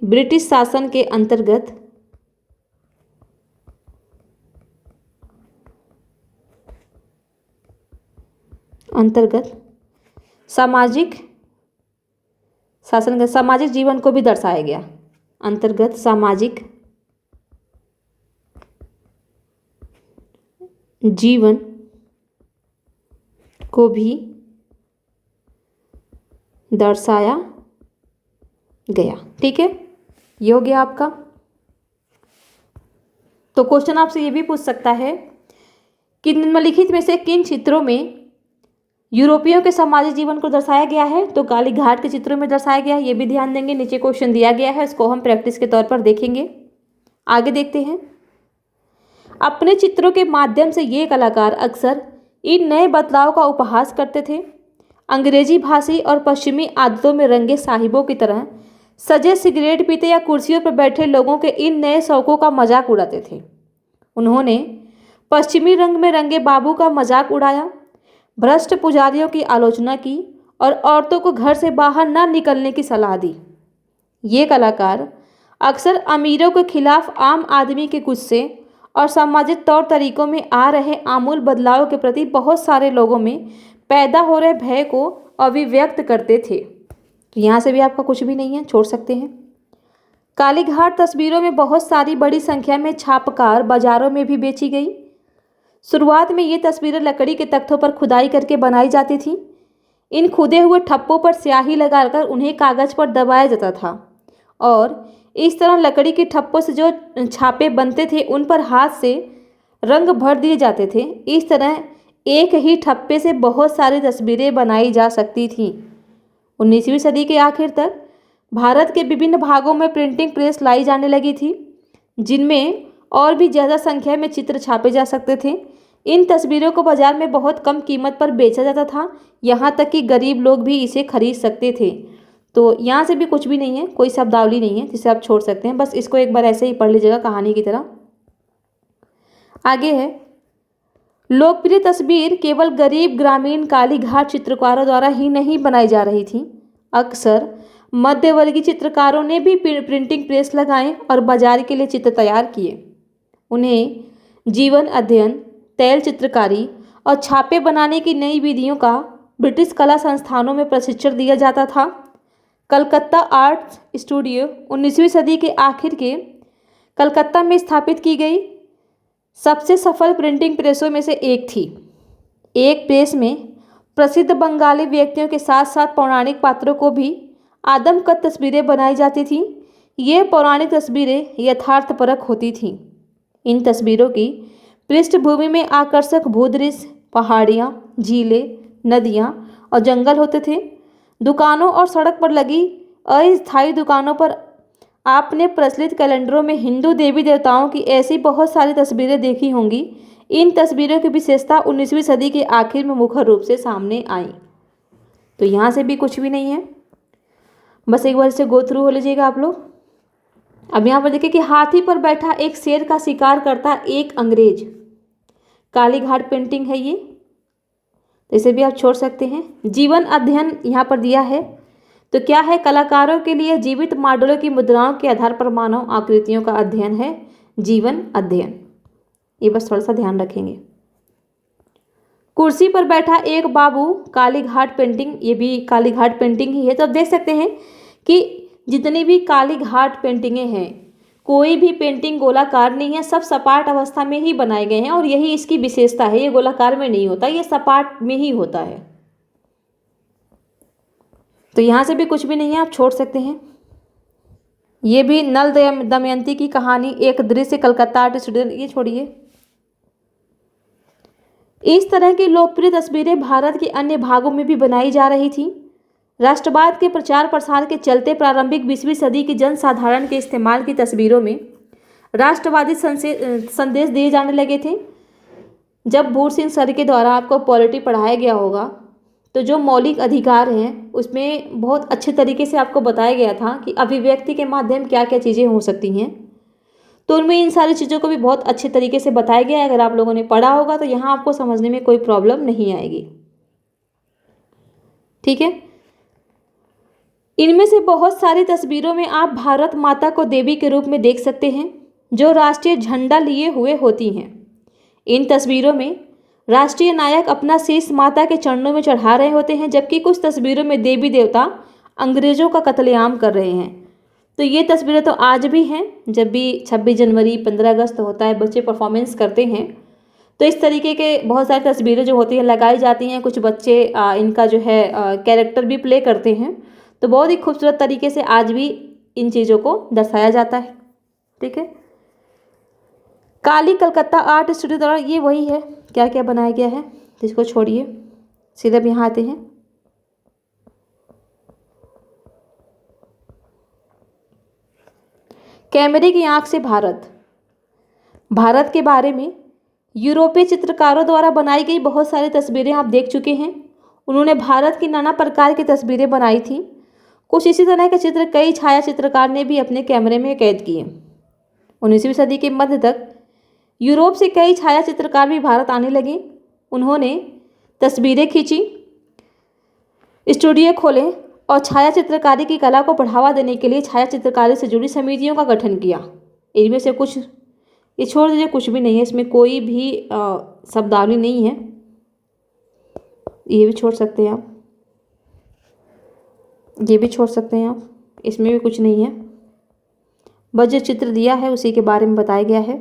ब्रिटिश शासन के अंतर्गत सामाजिक जीवन को भी दर्शाया गया। अंतर्गत सामाजिक जीवन को भी दर्शाया गया। ठीक है, ये हो गया आपका। तो क्वेश्चन आपसे ये भी पूछ सकता है कि निम्नलिखित में से किन चित्रों में यूरोपियों के सामाजिक जीवन को दर्शाया गया है। तो काली घाट के चित्रों में दर्शाया गया है, ये भी ध्यान देंगे। नीचे क्वेश्चन दिया गया है, इसको हम प्रैक्टिस के तौर पर देखेंगे। आगे देखते हैं। अपने चित्रों के माध्यम से ये कलाकार अक्सर इन नए बदलाव का उपहास करते थे। अंग्रेजी भाषी और पश्चिमी आदतों में रंगे साहिबों की तरह सजे सिगरेट पीते या कुर्सियों पर बैठे लोगों के इन नए शौकों का मजाक उड़ाते थे। उन्होंने पश्चिमी रंग में रंगे बाबू का मजाक उड़ाया, भ्रष्ट पुजारियों की आलोचना की और औरतों को घर से बाहर न निकलने की सलाह दी। ये कलाकार अक्सर अमीरों के खिलाफ आम आदमी के गुस्से और सामाजिक तौर तरीकों में आ रहे आमूल बदलाव के प्रति बहुत सारे लोगों में पैदा हो रहे भय को अभिव्यक्त करते थे। तो यहाँ से भी आपका कुछ भी नहीं है, छोड़ सकते हैं। काली घाट तस्वीरों में बहुत सारी बड़ी संख्या में छापकार बाजारों में भी बेची गई। शुरुआत में ये तस्वीरें लकड़ी के तख्तों पर खुदाई करके बनाई जाती थीं। इन खुदे हुए ठप्पों पर स्याही लगाकर उन्हें कागज पर दबाया जाता था और इस तरह लकड़ी के ठप्पों से जो छापे बनते थे उन पर हाथ से रंग भर दिए जाते थे। इस तरह एक ही ठप्पे से बहुत सारी तस्वीरें बनाई जा सकती थीं। 19वीं सदी के आखिर तक भारत के विभिन्न भागों में प्रिंटिंग प्रेस लाई जाने लगी थी, जिनमें और भी ज़्यादा संख्या में चित्र छापे जा सकते थे। इन तस्वीरों को बाजार में बहुत कम कीमत पर बेचा जाता था, यहाँ तक कि गरीब लोग भी इसे खरीद सकते थे। तो यहाँ से भी कुछ भी नहीं है, कोई शब्दावली नहीं है जिसे आप छोड़ सकते हैं। बस इसको एक बार ऐसे ही पढ़ लीजिएगा कहानी की तरह। आगे है, लोकप्रिय तस्वीर केवल गरीब ग्रामीण काली घाट चित्रकारों द्वारा ही नहीं बनाई जा रही थी। अक्सर मध्यवर्गीय चित्रकारों ने भी प्रिंटिंग प्रेस लगाए और बाजार के लिए चित्र तैयार किए। उन्हें जीवन अध्ययन, तैल चित्रकारी और छापे बनाने की नई विधियों का ब्रिटिश कला संस्थानों में प्रशिक्षण दिया जाता था। कलकत्ता आर्ट स्टूडियो 19वीं सदी के आखिर के कलकत्ता में स्थापित की गई सबसे सफल प्रिंटिंग प्रेसों में से एक थी। एक प्रेस में प्रसिद्ध बंगाली व्यक्तियों के साथ साथ पौराणिक पात्रों को भी आदमकद तस्वीरें बनाई जाती थीं। ये पौराणिक तस्वीरें यथार्थपरक होती थीं। इन तस्वीरों की पृष्ठभूमि में आकर्षक भूदृश्य, पहाड़ियाँ, झीलें, नदियाँ और जंगल होते थे। दुकानों और सड़क पर लगी अस्थायी दुकानों पर आपने प्रचलित कैलेंडरों में हिंदू देवी देवताओं की ऐसी बहुत सारी तस्वीरें देखी होंगी। इन तस्वीरों की विशेषता 19वीं सदी के आखिर में मुख्य रूप से सामने आई। तो यहाँ से भी कुछ भी नहीं है, बस एक बार इसे गो थ्रू हो लीजिएगा आप लोग। अब यहाँ पर देखिए कि हाथी पर बैठा एक शेर का शिकार करता एक अंग्रेज, काली घाट पेंटिंग है ये, तो इसे भी आप छोड़ सकते हैं। जीवन अध्ययन यहाँ पर दिया है, तो क्या है, कलाकारों के लिए जीवित मॉडलों की मुद्राओं के आधार पर मानव आकृतियों का अध्ययन है जीवन अध्ययन। ये बस थोड़ा सा ध्यान रखेंगे। कुर्सी पर बैठा एक बाबू, काली घाट पेंटिंग, ये भी काली घाट पेंटिंग ही है। तो आप देख सकते हैं कि जितनी भी काली घाट पेंटिंगें हैं, कोई भी पेंटिंग गोलाकार नहीं है, सब सपाट अवस्था में ही बनाए गए हैं और यही इसकी विशेषता है। ये गोलाकार में नहीं होता, ये सपाट में ही होता है। तो यहाँ से भी कुछ भी नहीं है, आप छोड़ सकते हैं। ये भी नल दमयंती की कहानी, एक दृश्य, कलकत्ता आर्ट स्टूडियो, ये छोड़िए। इस तरह की लोकप्रिय तस्वीरें भारत के अन्य भागों में भी बनाई जा रही थीं। राष्ट्रवाद के प्रचार प्रसार के चलते प्रारंभिक 20वीं सदी की जनसाधारण के इस्तेमाल की तस्वीरों में राष्ट्रवादी संदेश दिए जाने लगे थे। जब भूर सिंह सर के द्वारा आपको पॉलिटी पढ़ाया गया होगा, तो जो मौलिक अधिकार हैं उसमें बहुत अच्छे तरीके से आपको बताया गया था कि अभिव्यक्ति के माध्यम क्या क्या चीज़ें हो सकती हैं। तो उनमें इन सारी चीज़ों को भी बहुत अच्छे तरीके से बताया गया है। अगर आप लोगों ने पढ़ा होगा तो यहाँ आपको समझने में कोई प्रॉब्लम नहीं आएगी। ठीक है, इनमें से बहुत सारी तस्वीरों में आप भारत माता को देवी के रूप में देख सकते हैं, जो राष्ट्रीय झंडा लिए हुए होती हैं। इन तस्वीरों में राष्ट्रीय नायक अपना शीश माता के चरणों में चढ़ा रहे होते हैं, जबकि कुछ तस्वीरों में देवी देवता अंग्रेजों का कत्लेआम कर रहे हैं। तो ये तस्वीरें तो आज भी हैं। जब भी 26 जनवरी 15 अगस्त होता है, बच्चे परफॉर्मेंस करते हैं, तो इस तरीके के बहुत सारी तस्वीरें जो होती हैं लगाई जाती हैं। कुछ बच्चे इनका जो है कैरेक्टर भी प्ले करते हैं। तो बहुत ही खूबसूरत तरीके से आज भी इन चीज़ों को दर्शाया जाता है। ठीक है, कलकत्ता आर्ट स्टूडियो द्वारा ये वही है, क्या क्या बनाया गया है। इसको छोड़िए, सीधे यहाँ आते हैं। कैमरे की आंख से भारत के बारे में यूरोपीय चित्रकारों द्वारा बनाई गई बहुत सारी तस्वीरें आप देख चुके हैं। उन्होंने भारत की नाना प्रकार की तस्वीरें बनाई थी। कुछ इसी तरह के चित्र कई छाया चित्रकार ने भी अपने कैमरे में कैद किए। 19वीं सदी के मध्य तक यूरोप से कई छाया चित्रकार भी भारत आने लगे। उन्होंने तस्वीरें खींची, स्टूडियो खोले और छाया चित्रकारी की कला को बढ़ावा देने के लिए छाया चित्रकारी से जुड़ी समितियों का गठन किया। इनमें से कुछ ये छोड़ दीजिए, कुछ भी नहीं है इसमें, कोई भी शब्दावली नहीं है, ये भी छोड़ सकते हैं आप, ये भी छोड़ सकते हैं आप, इसमें भी कुछ नहीं है। बस जो चित्र दिया है उसी के बारे में बताया गया है।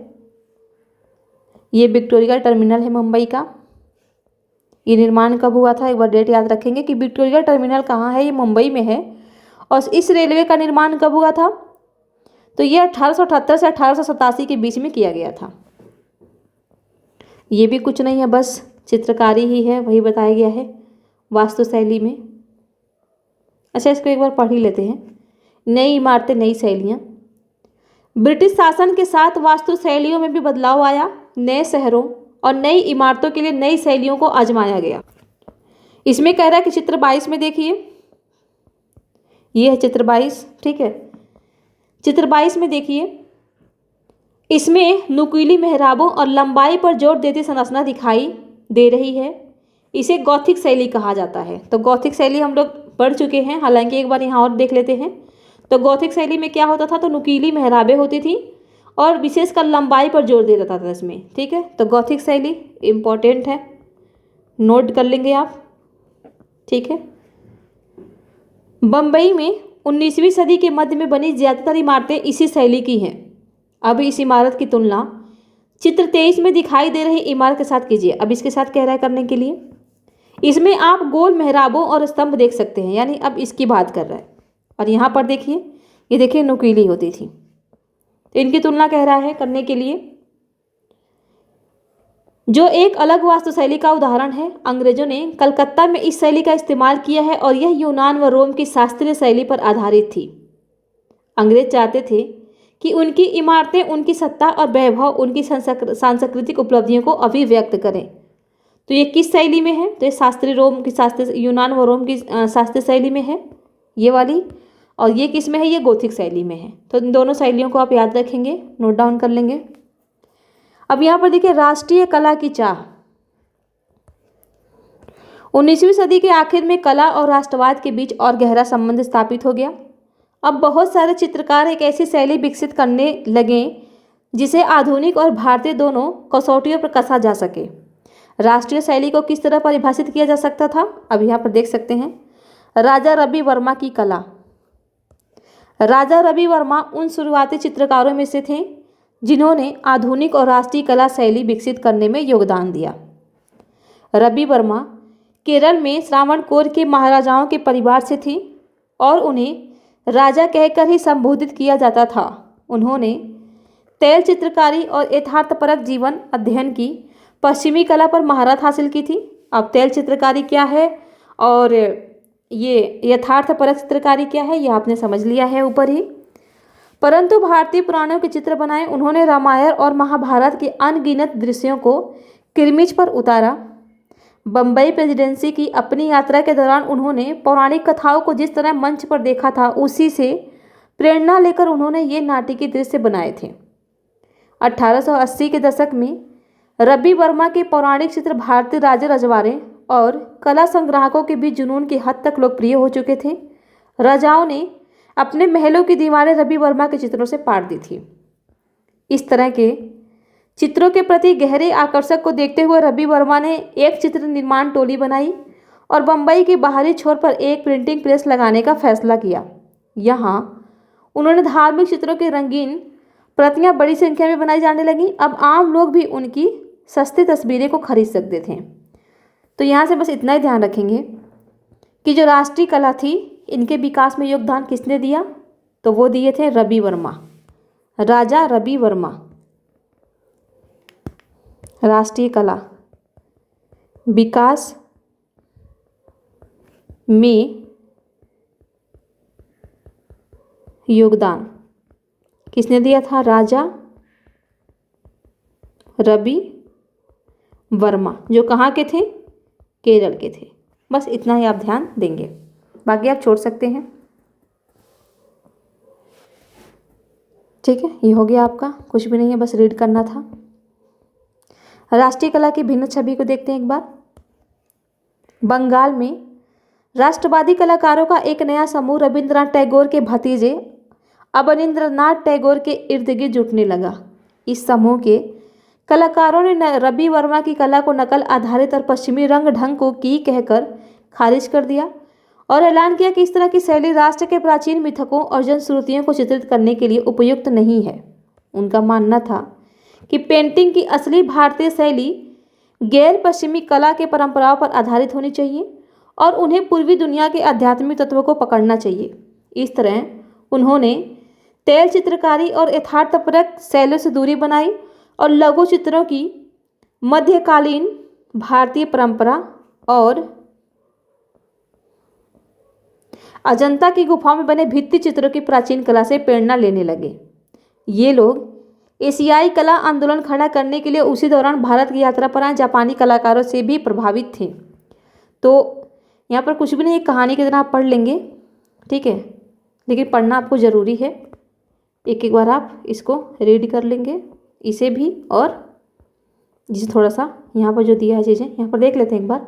ये विक्टोरिया टर्मिनल है मुंबई का। ये निर्माण कब हुआ था, एक बार डेट याद रखेंगे कि विक्टोरिया टर्मिनल कहाँ है, ये मुंबई में है। और इस रेलवे का निर्माण कब हुआ था, तो ये 1878 से 1887 के बीच में किया गया था। ये भी कुछ नहीं है, बस चित्रकारी ही है, वही बताया गया है वास्तुशैली में। अच्छा, इसको एक बार पढ़ ही लेते हैं। नई इमारतें, नई शैलियाँ। ब्रिटिश शासन के साथ वास्तुशैलियों में भी बदलाव आया। नए शहरों और नई इमारतों के लिए नई शैलियों को आजमाया गया। इसमें कह रहा है कि चित्र 22 में देखिए, ये है चित्र 22। ठीक है, चित्र 22 में देखिए, इसमें नुकीली मेहराबों और लंबाई पर जोर देती संरचना दिखाई दे रही है। इसे गॉथिक शैली कहा जाता है। तो गॉथिक शैली हम लोग पढ़ चुके हैं, हालांकि एक बार यहाँ और देख लेते हैं। तो गॉथिक शैली में क्या होता था, तो नुकीली मेहराबें होती थी और विशेषकर लंबाई पर जोर दिया जाता था इसमें। ठीक है, तो गॉथिक शैली इम्पोर्टेंट है, नोट कर लेंगे आप। ठीक है, बम्बई में 19वीं सदी के मध्य में बनी ज़्यादातर इमारतें इसी शैली की हैं। अब इस इमारत की तुलना चित्र 23 में दिखाई दे रही इमारत के साथ कीजिए। अब इसके साथ कह रहा है करने के लिए, इसमें आप गोल मेहराबों और स्तंभ देख सकते हैं, यानी अब इसकी बात कर रहा है। और यहाँ पर देखिए, ये देखिए नुकीली होती थी, तो इनकी तुलना कह रहा है करने के लिए, जो एक अलग वास्तुशैली का उदाहरण है। अंग्रेजों ने कलकत्ता में इस शैली का इस्तेमाल किया है और यह यूनान व रोम की शास्त्रीय शैली पर आधारित थी। अंग्रेज चाहते थे कि उनकी इमारतें उनकी सत्ता और वैभव, उनकी सांस्कृतिक उपलब्धियों को अभिव्यक्त करें। तो ये किस शैली में है? तो ये शास्त्रीय रोम की शास्त्रीय, यूनान व रोम की शास्त्रीय शैली में है ये वाली, और ये किस में है? ये गोथिक शैली में है। तो इन दोनों शैलियों को आप याद रखेंगे, नोट डाउन कर लेंगे। अब यहाँ पर देखिए, राष्ट्रीय कला की चाह। 19वीं सदी के आखिर में कला और राष्ट्रवाद के बीच और गहरा संबंध स्थापित हो गया। अब बहुत सारे चित्रकार एक ऐसी शैली विकसित करने लगे जिसे आधुनिक और भारतीय दोनों कसौटियों पर कसा जा सके। राष्ट्रीय शैली को किस तरह परिभाषित किया जा सकता था? अब यहाँ पर देख सकते हैं, राजा रवि वर्मा की कला। राजा रवि वर्मा उन शुरुआती चित्रकारों में से थे जिन्होंने आधुनिक और राष्ट्रीय कला शैली विकसित करने में योगदान दिया। रवि वर्मा केरल में श्रावणकोर के महाराजाओं के परिवार से थे और उन्हें राजा कहकर ही संबोधित किया जाता था। उन्होंने तैल चित्रकारी और यथार्थपरक जीवन अध्ययन की पश्चिमी कला पर महारत हासिल की थी। अब तैल चित्रकारी क्या है और ये यथार्थपरक चित्रकारी क्या है, ये आपने समझ लिया है ऊपर ही। परंतु भारतीय पुराणों के चित्र बनाए उन्होंने रामायण और महाभारत के अनगिनत दृश्यों को किरमिच पर उतारा। बम्बई प्रेसिडेंसी की अपनी यात्रा के दौरान उन्होंने पौराणिक कथाओं को जिस तरह मंच पर देखा था, उसी से प्रेरणा लेकर उन्होंने ये नाटकीय दृश्य बनाए थे। 1880 के दशक में रवि वर्मा के पौराणिक चित्र भारतीय राजा रजवाड़े और कला संग्राहकों के बीच जुनून की हद तक लोकप्रिय हो चुके थे। राजाओं ने अपने महलों की दीवारें रवि वर्मा के चित्रों से पाट दी थी। इस तरह के चित्रों के प्रति गहरे आकर्षक को देखते हुए रवि वर्मा ने एक चित्र निर्माण टोली बनाई और बम्बई के बाहरी छोर पर एक प्रिंटिंग प्रेस लगाने का फैसला किया। यहाँ उन्होंने धार्मिक चित्रों की रंगीन प्रतियां बड़ी संख्या में बनाई जाने लगीं। अब आम लोग भी उनकी सस्ती तस्वीरें को खरीद सकते थे। तो यहाँ से बस इतना ही ध्यान रखेंगे कि जो राष्ट्रीय कला थी, इनके विकास में योगदान किसने दिया? तो वो दिए थे रवि वर्मा, राजा रवि वर्मा। राष्ट्रीय कला विकास में योगदान किसने दिया था? राजा रवि वर्मा, जो कहाँ के थे? केरल के थे। बस इतना ही आप ध्यान देंगे, बाकी आप छोड़ सकते हैं। ठीक है, ये हो गया आपका, कुछ भी नहीं है, बस रीड करना था। राष्ट्रीय कला की भिन्न छवि को देखते हैं एक बार। बंगाल में राष्ट्रवादी कलाकारों का एक नया समूह रविंद्रनाथ टैगोर के भतीजे अवनींद्रनाथ टैगोर के इर्द गिर्द जुटने लगा। इस समूह के कलाकारों ने रवि वर्मा की कला को नकल आधारित और पश्चिमी रंग ढंग को की कहकर खारिज कर दिया और ऐलान किया कि इस तरह की शैली राष्ट्र के प्राचीन मिथकों और जनश्रुतियों को चित्रित करने के लिए उपयुक्त नहीं है। उनका मानना था कि पेंटिंग की असली भारतीय शैली गैर पश्चिमी कला के परंपराओं पर आधारित होनी चाहिए और उन्हें पूर्वी दुनिया के आध्यात्मिक तत्वों को पकड़ना चाहिए। इस तरह उन्होंने तैल चित्रकारी और यथार्थपरक शैलियों से दूरी बनाई और लघु चित्रों की मध्यकालीन भारतीय परंपरा और अजंता की गुफाओं में बने भित्ति चित्रों की प्राचीन कला से प्रेरणा लेने लगे। ये लोग एशियाई कला आंदोलन खड़ा करने के लिए उसी दौरान भारत की यात्रा पर आए जापानी कलाकारों से भी प्रभावित थे। तो यहाँ पर कुछ भी नहीं, कहानी की तरह आप पढ़ लेंगे, ठीक है, लेकिन पढ़ना आपको ज़रूरी है। एक एक बार आप इसको रीड कर लेंगे, इसे भी, और जिसे थोड़ा सा यहाँ पर जो दिया है चीज़ें यहाँ पर देख लेते हैं एक बार।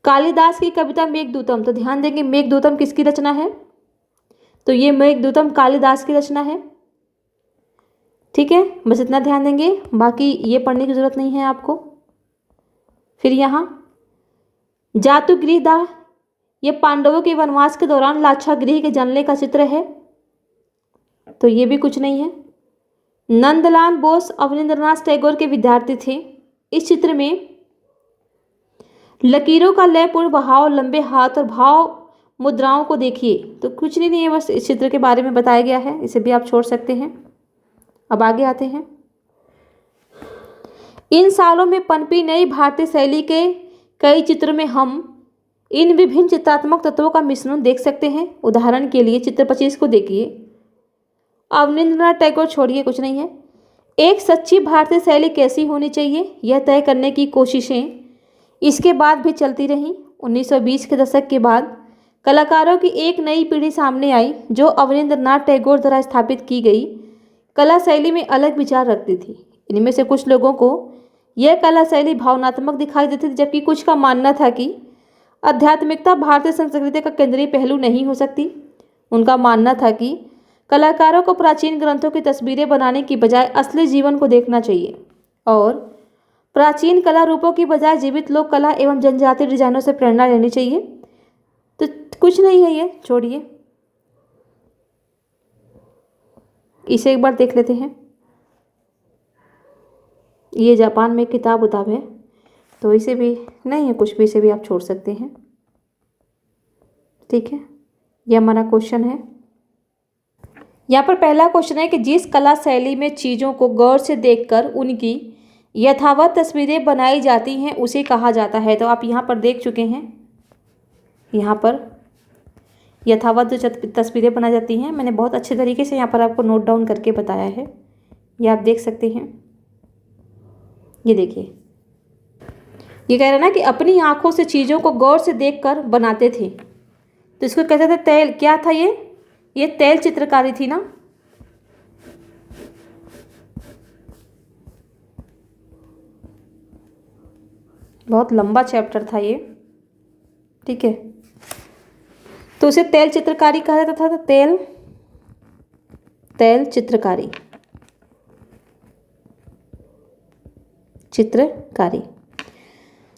कालिदास की कविता मेघदूतम, तो ध्यान देंगे मेघदूतम किसकी रचना है? तो ये मेघदूतम कालिदास की रचना है। ठीक है, बस इतना ध्यान देंगे, बाकी ये पढ़ने की ज़रूरत नहीं है आपको। फिर यहाँ जातुगृह दाह, ये पांडवों के वनवास के दौरान लाक्षागृह के जलने का चित्र है, तो ये भी कुछ नहीं है। नंदलाल बोस अवनींद्रनाथ टैगोर के विद्यार्थी थे। इस चित्र में लकीरों का लयपूर्ण बहाव, लंबे हाथ और भाव मुद्राओं को देखिए। तो कुछ नहीं है, बस इस चित्र के बारे में बताया गया है, इसे भी आप छोड़ सकते हैं। अब आगे आते हैं। इन सालों में पनपी नई भारतीय शैली के कई चित्रों में हम इन विभिन्न चित्रात्मक तत्वों का मिश्रण देख सकते हैं। उदाहरण के लिए चित्र 25 को देखिए। अवनींद्रनाथ टैगोर छोड़िए, कुछ नहीं है। एक सच्ची भारतीय शैली कैसी होनी चाहिए, यह तय करने की कोशिशें इसके बाद भी चलती रहीं। 1920 के दशक के बाद कलाकारों की एक नई पीढ़ी सामने आई जो अवनींद्रनाथ टैगोर द्वारा स्थापित की गई कला शैली में अलग विचार रखती थी। इनमें से कुछ लोगों को यह कला शैली भावनात्मक दिखाई देती थी, जबकि कुछ का मानना था कि आध्यात्मिकता भारतीय संस्कृति का केंद्रीय पहलू नहीं हो सकती। उनका मानना था कि कलाकारों को प्राचीन ग्रंथों की तस्वीरें बनाने की बजाय असली जीवन को देखना चाहिए और प्राचीन कला रूपों की बजाय जीवित लोक कला एवं जनजातीय डिजाइनों से प्रेरणा लेनी चाहिए। तो कुछ नहीं है, ये छोड़िए, इसे एक बार देख लेते हैं। ये जापान में किताब उताब है, तो इसे भी नहीं है कुछ भी, इसे भी आप छोड़ सकते हैं। ठीक है, ये हमारा क्वेश्चन है। यहाँ पर पहला क्वेश्चन है कि जिस कला शैली में चीज़ों को गौर से देखकर उनकी यथावत तस्वीरें बनाई जाती हैं उसे कहा जाता है। तो आप यहाँ पर देख चुके हैं, यहाँ पर यथावत जो तस्वीरें बनाई जाती हैं, मैंने बहुत अच्छे तरीके से यहाँ पर आपको नोट डाउन करके बताया है, ये आप देख सकते हैं। ये देखिए, ये कह रहा है ना कि अपनी आंखों से चीज़ों को गौर से देखकर बनाते थे, तो इसको कहते थे तैल। क्या था ये तैल चित्रकारी थी ना। बहुत लंबा चैप्टर था ये, ठीक है। तो उसे तैल चित्रकारी कहा जाता था। तो तैल चित्रकारी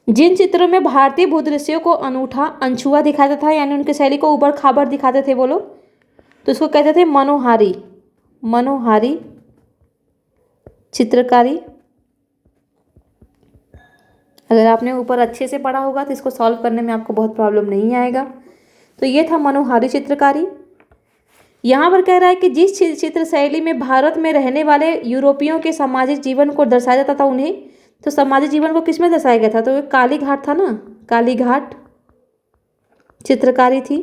जिन चित्रों में भारतीय भूदृश्यों को अनूठा अनछुआ दिखाता था, यानी उनकी शैली को उबड़ खाबड़ दिखाते थे वो लोग, तो उसको कहते थे मनोहारी चित्रकारी। अगर आपने ऊपर अच्छे से पढ़ा होगा तो इसको सॉल्व करने में आपको बहुत प्रॉब्लम नहीं आएगा। तो ये था मनोहारी चित्रकारी। यहाँ पर कह रहा है कि जिस चित्र शैली में भारत में रहने वाले यूरोपियों के सामाजिक जीवन को दर्शाया जाता था उन्हें, तो सामाजिक जीवन को किस में दर्शाया गया था, तो काली घाट था ना, काली घाट चित्रकारी थी,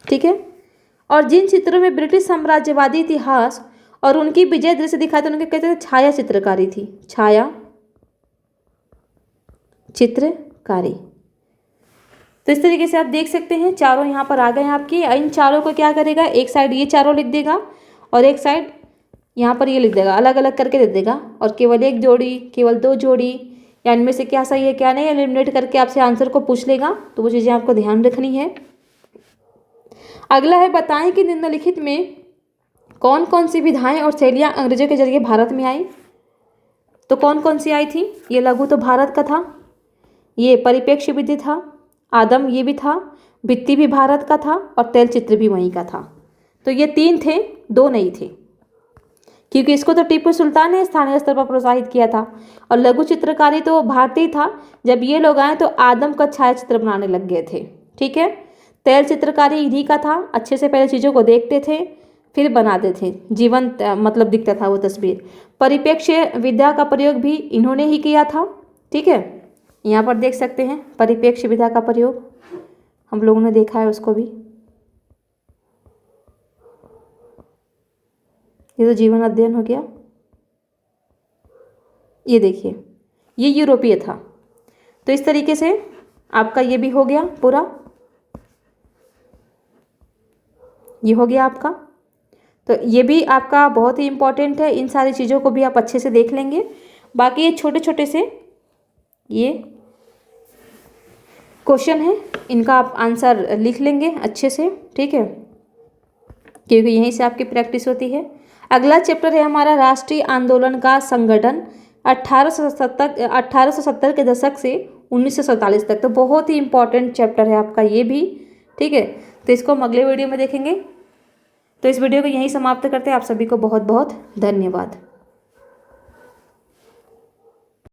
ठीक है। और जिन चित्रों में ब्रिटिश साम्राज्यवादी इतिहास और उनकी विजय दृश्य दिखाए थे उनके कहते थे छाया चित्रकारी थी, छाया चित्रकारी। तो इस तरीके से आप देख सकते हैं चारों यहाँ पर आ गए हैं आपकी। इन चारों को क्या करेगा, एक साइड ये चारों लिख देगा और एक साइड यहाँ पर ये लिख देगा, अलग अलग करके लिख देगा, और केवल एक जोड़ी, केवल दो जोड़ी, या इनमें से क्या सही है क्या नहीं, एलिमिनेट करके आपसे आंसर को पूछ लेगा। तो वो चीज़ें आपको ध्यान रखनी है। अगला है, बताएं कि निम्नलिखित में कौन कौन सी विधाएं और शैलियाँ अंग्रेजों के जरिए भारत में आई। तो कौन कौन सी आई थी, ये लघु तो भारत का था, ये परिप्रेक्ष्य विधि था, आदम ये भी था, भित्ति भी भारत का था और तैल चित्र भी वहीं का था। तो ये तीन थे, दो नहीं थे, क्योंकि इसको तो टीपू सुल्तान ने स्थानीय स्तर पर प्रोत्साहित किया था, और लघु चित्रकारी तो भारतीय था। जब ये लोग आए तो आदम का छाया चित्र बनाने लग गए थे, ठीक है। तैल चित्रकारी इन्हीं का था, अच्छे से पहले चीज़ों को देखते थे फिर बनाते थे, जीवंत मतलब दिखता था वो तस्वीर। परिप्रेक्ष्य विद्या का प्रयोग भी इन्होंने ही किया था, ठीक है। यहाँ पर देख सकते हैं परिप्रेक्ष्य विधा का प्रयोग हम लोगों ने देखा है उसको भी। ये तो जीवन अध्ययन हो गया। ये देखिए, ये यूरोपीय था। तो इस तरीके से आपका ये भी हो गया पूरा, ये हो गया आपका। तो ये भी आपका बहुत ही इम्पोर्टेंट है, इन सारी चीज़ों को भी आप अच्छे से देख लेंगे। बाकी ये छोटे छोटे से ये क्वेश्चन है, इनका आप आंसर लिख लेंगे अच्छे से, ठीक है। क्योंकि यहीं से आपकी प्रैक्टिस होती है। अगला चैप्टर है हमारा राष्ट्रीय आंदोलन का संगठन 1870 के दशक से 1947 तक। तो बहुत ही इंपॉर्टेंट चैप्टर है आपका ये भी, ठीक है। तो इसको हम अगले वीडियो में देखेंगे। तो इस वीडियो को यहीं समाप्त करते हैं। आप सभी को बहुत बहुत धन्यवाद।